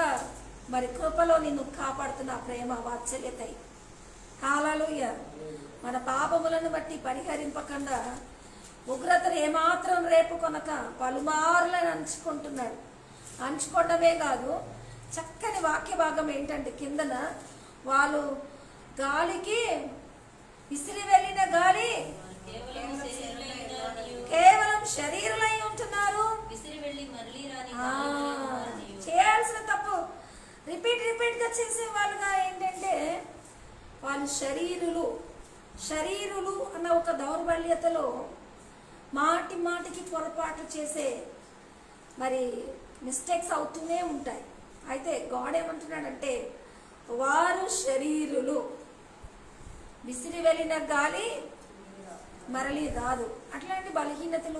మరి కృపలో నిన్ను కాపాడుతున్న ప్రేమ వాత్సల్యత. హల్లెలూయా. మన పాపములను బట్టి పరిహరింపకుండా ఉగ్రతను ఏమాత్రం రేపు కొనక పలుమార్లను అంచుకుంటున్నాడు. అంచుకోవడమే కాదు, చక్కని వాక్య భాగం ఏంటంటే కిందన వాళ్ళు గాలికి విసిరి వెళ్ళిన గాలి కేవలం శరీరులై ఉంటున్నారు. చేయాల్సిన తప్పు రిపీట్ గా చేసే వాళ్ళుగా ఏంటంటే వాళ్ళు శరీరులు అన్న ఒక దౌర్బల్యతలో మాటికి పొరపాటు చేసే మరి మిస్టేక్స్ అవుతూనే ఉంటాయి. అయితే గాడ్ ఏమంటున్నాడంటే వారు శరీరులు, విసిరి వెళ్ళిన గాలి మరలి రాదు. అట్లాంటి బలహీనతలు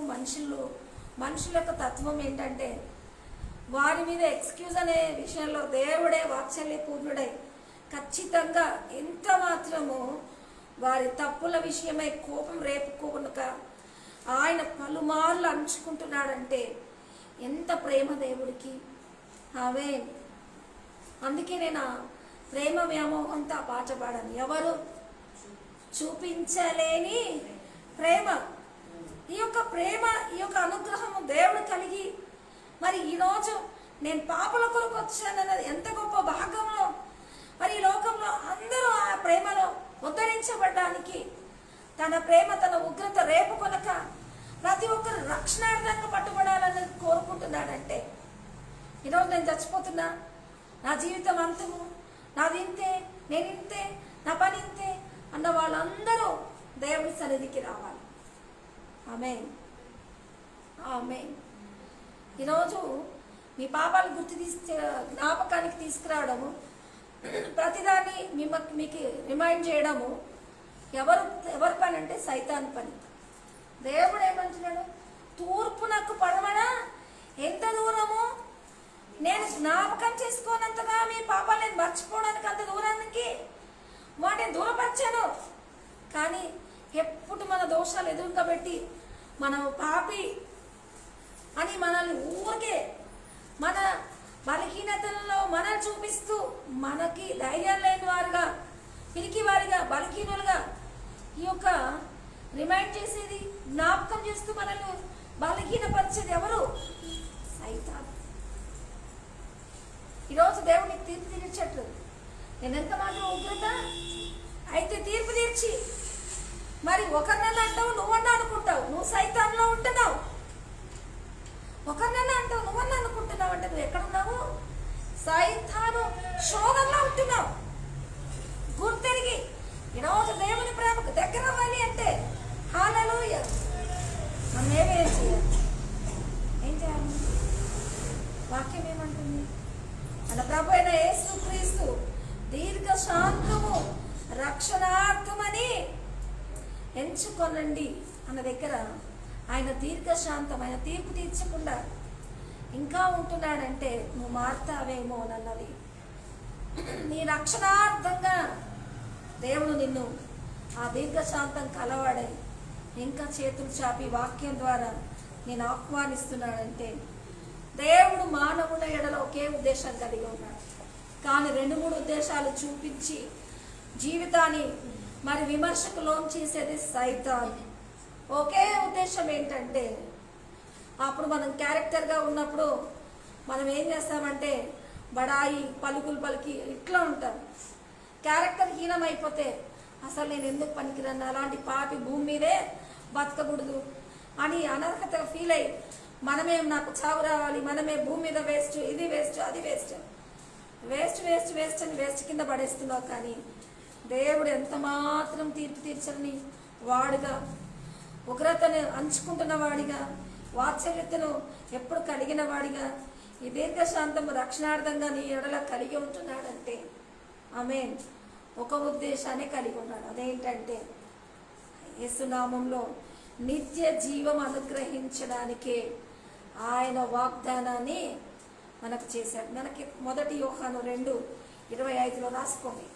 మనుషుల యొక్క తత్వం ఏంటంటే వారి మీద ఎక్స్క్యూజ్ అనే విషయంలో దేవుడే వాత్సల్య పూర్ణుడై ఖచ్చితంగా ఎంత మాత్రము వారి తప్పుల విషయమై కోపం రేపుకోనుక ఆయన పలుమార్లు అంచుకుంటున్నాడంటే ఎంత ప్రేమ దేవుడికి. ఆమేన్. అందుకే నేను ప్రేమ వ్యామోహంతో పాట పాడాను. ఎవరు చూపించలేని ప్రేమ. ఈ యొక్క ప్రేమ, ఈ యొక్క అనుగ్రహము దేవుడు కలిగి మరి ఈరోజు నేను పాపల కొరకు వచ్చానన్నది ఎంత గొప్ప భాగంలో. మరి ఈ లోకంలో అందరూ ఆ ప్రేమలో ఉద్ధరించబడ్డానికి తన ప్రేమ, తన ఉగ్రత రేపు కొనక ప్రతి ఒక్కరు రక్షణార్థంగా పట్టుబడాలని కోరుకుంటున్నాడంటే ఈరోజు నేను చచ్చిపోతున్నా, నా జీవితం అంతము, నాది ఇంతే, నేను ఇంతే, నా పని ఇంతే అన్న వాళ్ళందరూ దేవుడి సన్నిధికి రావాలి. ఆమేన్ ఆమేన్. ఈరోజు మీ పాపాలు జ్ఞాపకానికి తీసుకురావడము, ప్రతిదాన్ని మీకు రిమైండ్ చేయడము ఎవరి పని అంటే సైతాన్ పని. దేవుడు ఏమంటున్నాడు? తూర్పునకు పడమన ఎంత దూరము, నేను జ్ఞాపకం చేసుకోనంతగా మీ పాపాలు నేను మర్చిపోవడానికి అంత దూరానికి వాటిని దూరపరిచాను. కానీ ఎప్పుడు మన దోషాలు ఎదురుగా పెట్టి మనం పాపి అని మనల్ని ఊరికే మన బలహీనతలలో మనల్ని చూపిస్తూ మనకి ధైర్యం లేని వారుగా పిరికివారిగా బలహీనులుగా ఈ యొక్క రిమైండ్ చేసేది, జ్ఞాపకం చేస్తూ మనల్ని బలహీనపరిచేది ఎవరు? సైతాను. ఈరోజు దేవునికి తీర్పు తీర్చట్లేదు. నేను ఎంత మాత్రం ఉగ్రత అయితే తీర్పు తీర్చి మరి ఒకరినన్నా అంటావు, నువ్వన్నా అనుకుంటావు, నువ్వు సైతాన్లో ఉంటున్నావు. ఒకరినన్నా అంటావు, నువ్వన్నా అనుకుంటున్నావు అంటే నువ్వు ఎక్కడున్నావు? సైతాను శోధనలో ఉంటున్నావు. గుర్తెరిగి ఈరోజు దేవుని ప్రేమకు దగ్గర అవ్వాలి అంటే హల్లెలూయా మనం ఏం చేయాలి? ఏం చేయాలి? వాక్యం ఏమంటుంది? మన ప్రభు అయిన యేసుక్రీస్తు దీర్ఘ శాంతము రక్షణార్థమని ఎంచుకొనండి అన్న దగ్గర ఆయన దీర్ఘశాంతం, ఆయన తీర్పు తీర్చకుండా ఇంకా ఉంటున్నాడంటే నువ్వు మారుతావేమో అన్నది. నీ రక్షణార్థంగా దేవుడు నిన్ను ఆ దీర్ఘశాంతం కలవాడై ఇంకా చేతులు చాపి వాక్యం ద్వారా నేను ఆహ్వానిస్తున్నాడంటే దేవుడు మానవుల ఎడల ఒకే ఉద్దేశం కలిగి ఉన్నాడు. కానీ 2-3 ఉద్దేశాలు చూపించి జీవితాన్ని మరి విమర్శకు లోన్ చేసేది సైతాన్. ఒకే ఉద్దేశం ఏంటంటే అప్పుడు మనం క్యారెక్టర్గా ఉన్నప్పుడు మనం ఏం చేస్తామంటే బడాయి పలుకులు పలికి ఇట్లా ఉంటాం. క్యారెక్టర్ హీనమైపోతే అసలు నేను ఎందుకు పనికిరన్నా, అలాంటి పాపి భూమి మీదే బతకకూడదు అని అనర్హతగా ఫీల్ అయ్యి మనమేం నాకు చావు రావాలి, మనమే భూమి మీద వేస్ట్, ఇది వేస్ట్, అది వేస్ట్, వేస్ట్ వేస్ట్ వేస్ట్ అని వేస్ట్ కింద పడేస్తున్నావు. కానీ దేవుడు ఎంత మాత్రం తీర్పు తీర్చని వాడుగా, ఉగ్రతను అంచుకుంటున్న వాడిగా, వాత్సల్యతను ఎప్పుడు కలిగిన వాడిగా, ఈ దీర్ఘశాంతం రక్షణార్థంగా నీ ఎడల కలిగి ఉంటున్నాడంటే ఆమేన్. ఒక ఉద్దేశాన్ని కలిగి ఉన్నాడు. అదేంటంటే యేసునామంలో నిత్య జీవం అనుగ్రహించడానికే ఆయన వాగ్దానాన్ని మనకు చేశాడు. మనకి 1 యోహాను 2:25 రాసుకోండి.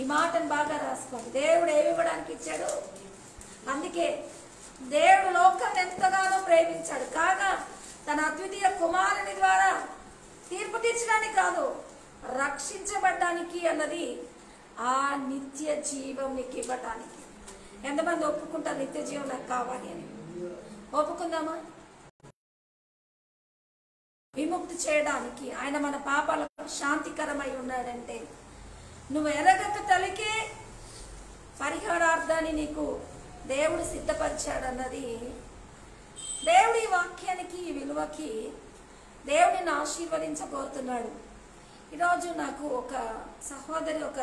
ఈ మాటను బాగా రాసుకోండి. దేవుడు ఏమి ఇవ్వడానికి ఇచ్చాడు? అందుకే దేవుడు లోకాన్ని ఎంతగానో ప్రేమించాడు, కాగా తన అద్వితీయ కుమారుని ద్వారా తీర్పు తీర్చడానికి కాదు, రక్షించబడ్డానికి అన్నది ఆ నిత్య జీవం నీకు ఇవ్వటానికి. ఎంతమంది ఒప్పుకుంటారు నిత్య జీవం నాకు కావాలి అని? ఒప్పుకుందామా? విముక్తి చేయడానికి ఆయన మన పాపాలకు శాంతికరమై ఉన్నాడంటే నువ్వు ఎరగక తలికే పరిహారార్థాన్ని నీకు దేవుడు సిద్ధపరిచాడన్నది. దేవుడి వాక్యానికి విలువకి దేవుడిని ఆశీర్వదించబోతున్నాడు. ఈరోజు నాకు ఒక సహోదరి ఒక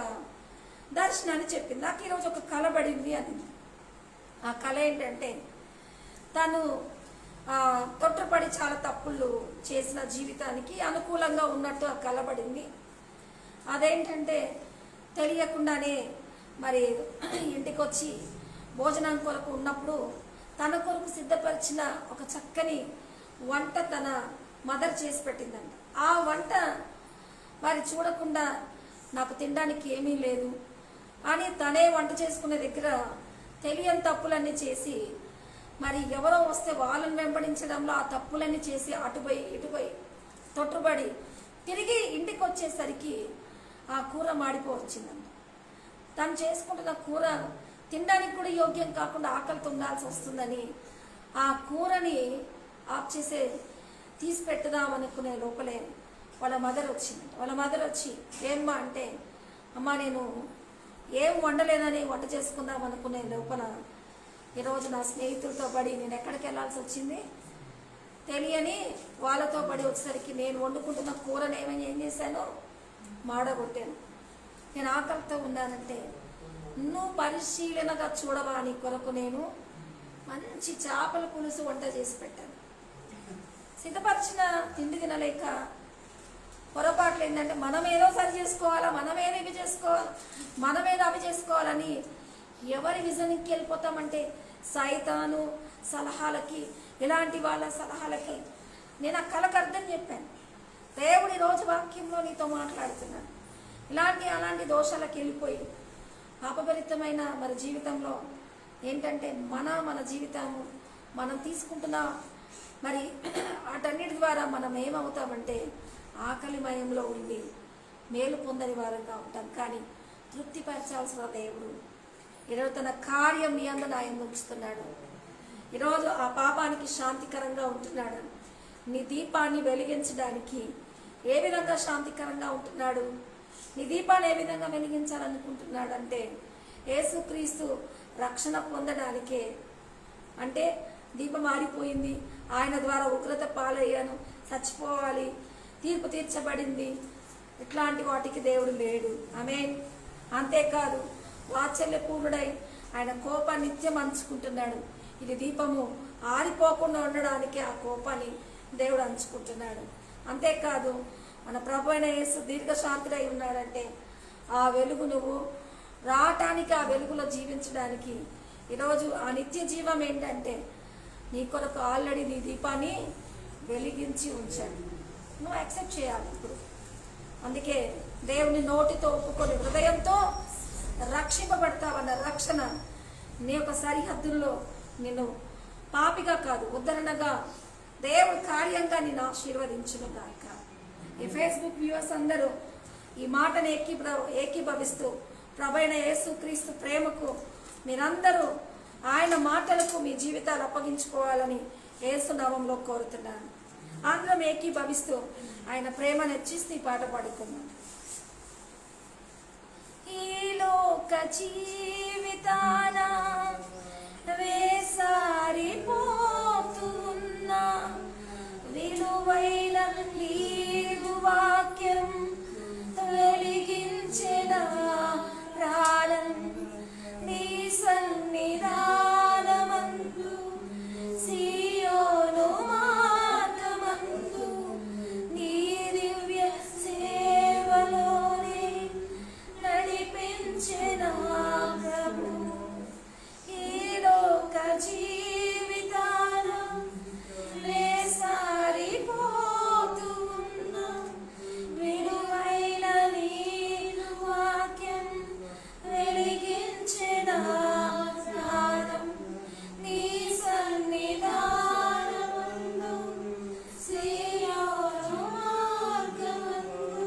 దర్శనాన్ని చెప్పింది. నాకు ఈరోజు ఒక కళ పడింది అని. ఆ కళ ఏంటంటే తను తొట్టుపడి చాలా తప్పులు చేసిన జీవితానికి అనుకూలంగా ఉన్నట్టు ఆ కళ పడింది. అదేంటంటే తెలియకుండానే మరి ఇంటికి వచ్చి భోజనం కొరకు ఉన్నప్పుడు తన కొరకు సిద్ధపరిచిన ఒక చక్కని వంట తన మదర్ చేసి పెట్టిందంట. ఆ వంట మరి చూడకుండా నాకు తినడానికి ఏమీ లేదు అని తనే వంట చేసుకునే దగ్గర తెలియని తప్పులన్నీ చేసి మరి ఎవరో వస్తే వాళ్ళని వెంబడించడంలో ఆ తప్పులన్నీ చేసి అటుపోయి ఇటుపోయి తొట్టుబడి తిరిగి ఇంటికి వచ్చేసరికి ఆ కూర మాడిపోవచ్చిందంట. తను చేసుకుంటున్న కూర తినడానికి కూడా యోగ్యం కాకుండా ఆకలితో ఉండాల్సి వస్తుందని ఆ కూరని ఆఫ్ చేసే తీసి పెట్టుదాం అనుకునే లోపలే వాళ్ళ మదర్ వచ్చిందంట. వాళ్ళ మదర్ వచ్చి ఏమ్మా అంటే, అమ్మ నేను ఏం వండలేదని వంట చేసుకుందాం అనుకునే లోపల ఈరోజు నా స్నేహితులతో పడి నేను ఎక్కడికి వెళ్ళాల్సి వచ్చింది తెలియని వాళ్ళతో పడి వచ్చేసరికి నేను వండుకుంటున్న కూరని ఏం చేశాను, మాడగొట్టాను. నేను ఆకలితో ఉన్నానంటే నువ్వు పరిశీలనగా చూడవా అని కొరకు నేను మంచి చేపల పులుసు వంట చేసి పెట్టాను. సిద్ధపరిచిన తిండి తినలేక పొరపాట్లు ఏంటంటే మనమేదో సరి చేసుకోవాలా, మనమేదో ఇవి చేసుకోవాలి, మనమేదో అవి చేసుకోవాలని ఎవరి విజన్కి వెళ్ళిపోతామంటే సైతాను సలహాలకి, ఇలాంటి వాళ్ళ సలహాలకి. నేను ఆ కళకు అర్థం చెప్పాను. దేవుడి రోజు వాక్యంలో నీతో మాట్లాడుతున్నాను. అలాంటి దోషాలకు వెళ్ళిపోయి పాపభరితమైన మరి జీవితంలో ఏంటంటే మన జీవితము మనం తీసుకుంటున్న మరి వాటన్నిటి ద్వారా మనం ఏమవుతామంటే ఆకలిమయంలో ఉండి మేలు పొందని వారంగా ఉంటాం. కానీ తృప్తిపరచాల్సిన దేవుడు ఈరోజు తన కార్యం నీ అందు నా యందు ఉంచుతున్నాడు. ఈరోజు ఆ పాపానికి శాంతికరంగా ఉంటున్నాడు. నీ దీపాన్ని వెలిగించడానికి ఏ విధంగా శాంతికరంగా ఉంటున్నాడు? నీ దీపాన్ని ఏ విధంగా వెలిగించాలనుకుంటున్నాడు అంటే యేసుక్రీస్తు రక్షణ పొందడానికే. అంటే దీపం ఆరిపోయింది, ఆయన ద్వారా ఉగ్రత పాలయ్యాను, చచ్చిపోవాలి, తీర్పు తీర్చబడింది, ఇట్లాంటి వాటికి దేవుడు లేడు. ఆమేన్. అంతేకాదు వాత్సల్యపూర్ణుడై ఆయన కోపాన్ని నిత్యం అంచుకుంటున్నాడు. ఇది దీపము ఆరిపోకుండా ఉండడానికి ఆ కోపాన్ని దేవుడు అంచుకుంటున్నాడు. అంతేకాదు మన ప్రభు అయిన యేసు దీర్ఘశాంతుడై ఉన్నాడంటే ఆ వెలుగు నువ్వు రావటానికి, ఆ వెలుగులో జీవించడానికి ఈరోజు ఆ నిత్య జీవం ఏంటంటే నీ కొరకు ఆల్రెడీ నీ దీపాన్ని వెలిగించి ఉంచాడు. నువ్వు యాక్సెప్ట్ చేయాలి ఇప్పుడు. అందుకే దేవుని నోటితో ఒప్పుకొని హృదయంతో రక్షింపబడతావన్న రక్షణ నీ యొక్క సరిహద్దుల్లో నిన్ను పాపిగా కాదు ఉద్ధరణగా దేవుడు కార్యంగా నిన్ను ఆశీర్వదించును గాక. ఈ ఫేస్బుక్ వ్యూవర్స్ అందరూ ఈ మాటను ఏకీభవిస్తూ ప్రభువైన యేసుక్రీస్తు ప్రేమకు మీరందరూ ఆయన మాటలకు మీ జీవితాలు అప్పగించుకోవాలని యేసు నామములో కోరుతున్నాను. అందరం ఏకీభవిస్తూ ఆయన ప్రేమను హెచ్చిస్తూ ఈ పాట పాడుకున్నాం. ఈ లోక జీవితాన వేసారిపోతున్నా విలువైన నీవు వాక్యం వెలిగించిన ప్రాణం నీ సన్నిధానమందు సియోను మార్గమందు నీ దివ్య సేవలోనే నడిపించిన ప్రభు. ఈ లోక జీవితాన వేసారిపోతూ ఉన్న విలువైన నీ వాక్యం వెలిగించిన ప్రాణం నీ సన్నిధానమందు సియోను మార్గమందు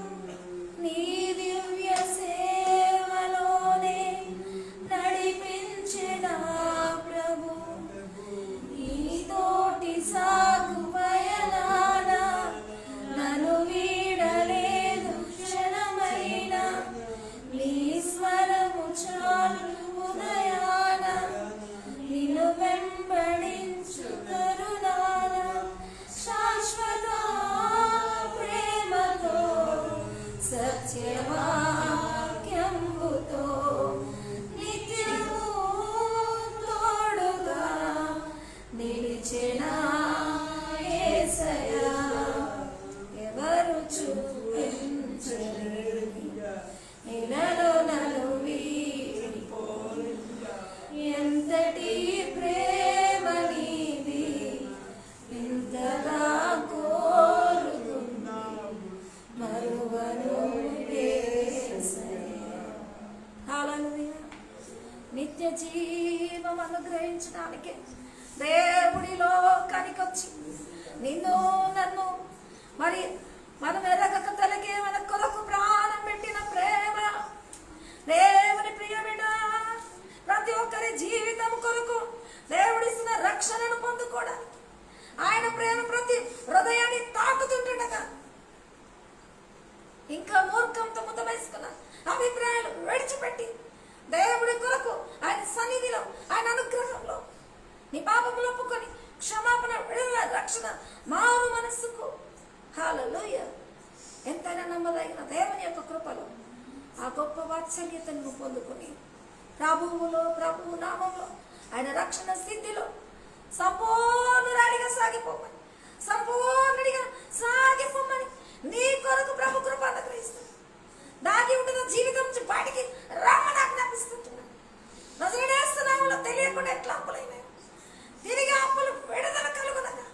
నీ దివ్య సేవలోనే నడిపించిన ప్రభు. ఈ తోటి సాగు పయనాన నన్ను వీడలేదు క్షణమైన నీ స్వరము చాలు ఉదయాన నిన్ను వెంబడించు తరుణాన శాశ్వత ప్రేమతో సత్యవాక్యంబుతో నిత్యము తోడుగా నిలిచిన యేసయ్యా ఎవరు చూపించలేని ఇలలో నన్ను వీడిపోయి ఎంతటి ప్రేమ నీది ఇంతగా కోరుతున్నా మరువను యేసయ్యా. హల్లెలూయా. నిత్య జీవం అనుగ్రహించడానికి దేవుడి లోకానికి వచ్చి నిన్ను నన్ను మరి మనం ఎరగక తలకే మన కొరకు ప్రాణం పెట్టిన ప్రేమ. దేవుని ప్రియ బిడ్డ, ప్రతి ఒక్కరి జీవితం కొరకు దేవుడిస్తున్న రక్షణను పొందుకోవడానికి ఆయన ప్రేమ ప్రతి హృదయాన్ని తాకుతుంటుండగా ఇంకా మూర్ఖంతో ముద్ద వేసుకున్న అభిప్రాయాలు విడిచిపెట్టి దేవుడి కొరకు ఆయన సన్నిధిలో ఆయన అనుగ్రహంలో నీ పాపములు ఒప్పుకొని క్షమాపణ విడుదల రక్షణ మారు మనస్సుకు హల్లెలూయా. ఎంతైనా నమ్మదగిన దేవుని యొక్క కృపలో ఆ గొప్ప వాత్సల్యతను పొందుకొని ప్రభువు నామంలో ఆయన రక్షణ స్థితిలో సంపూర్ణుడిగా సాగిపోమని నీ కొరకు ప్రభు కృప అనుగ్రహిస్తుంది. దాగి ఉంటున్న జీవితం నుంచి బయటికి రమ్మని ఆజ్ఞాపిస్తుంటున్నాను. నజరేయుడేస్తున్నాములో తెలియకుండా ఎట్లా అప్పులైనాయి తిరిగి అప్పులు విడుదల కలుగునగా,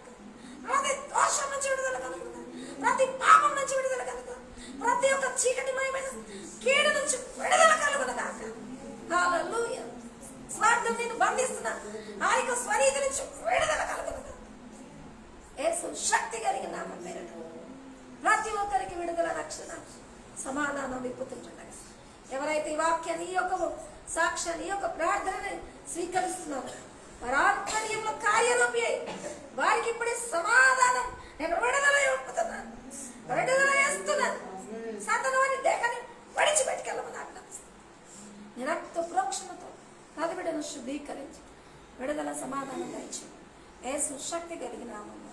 ప్రతి దోషం నుంచి విడుదల కలుగునగా, ప్రతి పాపం నుంచి విడుదల కలుగునగా, ప్రతి ఒక్క చీకటిమయమైన కీడు నుంచి విడుదల కలుగునగా. హల్లెలూయా. స్వార్థం నిన్ను బంధిస్తున్న ఆ యొక్క స్వరీతి నుంచి విడుదల కలుగునగా. యేసు శక్తి కలిగిన నామం పేరిట ప్రతి ఒక్కరికి విడుదల రక్షణ సమాధానం విప్పుతుండగా ఎవరైతే ఈ వాక్యాన్ని, ఈ యొక్క సాక్ష్యాన్ని, ఈ యొక్క ప్రార్థనని స్వీకరిస్తున్నారో వారి ఆంతర్యంలో కార్యరూపి అయి వారికి ఇప్పుడే సమాధానం, నేను విడుదల ఇవ్వబోతున్నాను, విడుదల చేస్తున్నాను. సాతాను వారి దేహాన్ని విడిచిపెట్టుకెళ్ళమని ఆజ్ఞాపిస్తాను. నీ రక్త ప్రోక్షణతో తదిబిడను శుద్ధీకరించి విడుదల సమాధానం దయచేయండి. యేసు శక్తి కలిగిన నామములో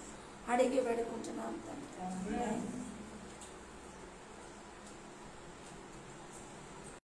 అడిగి వేడుకుంటున్నాం తండ్రి.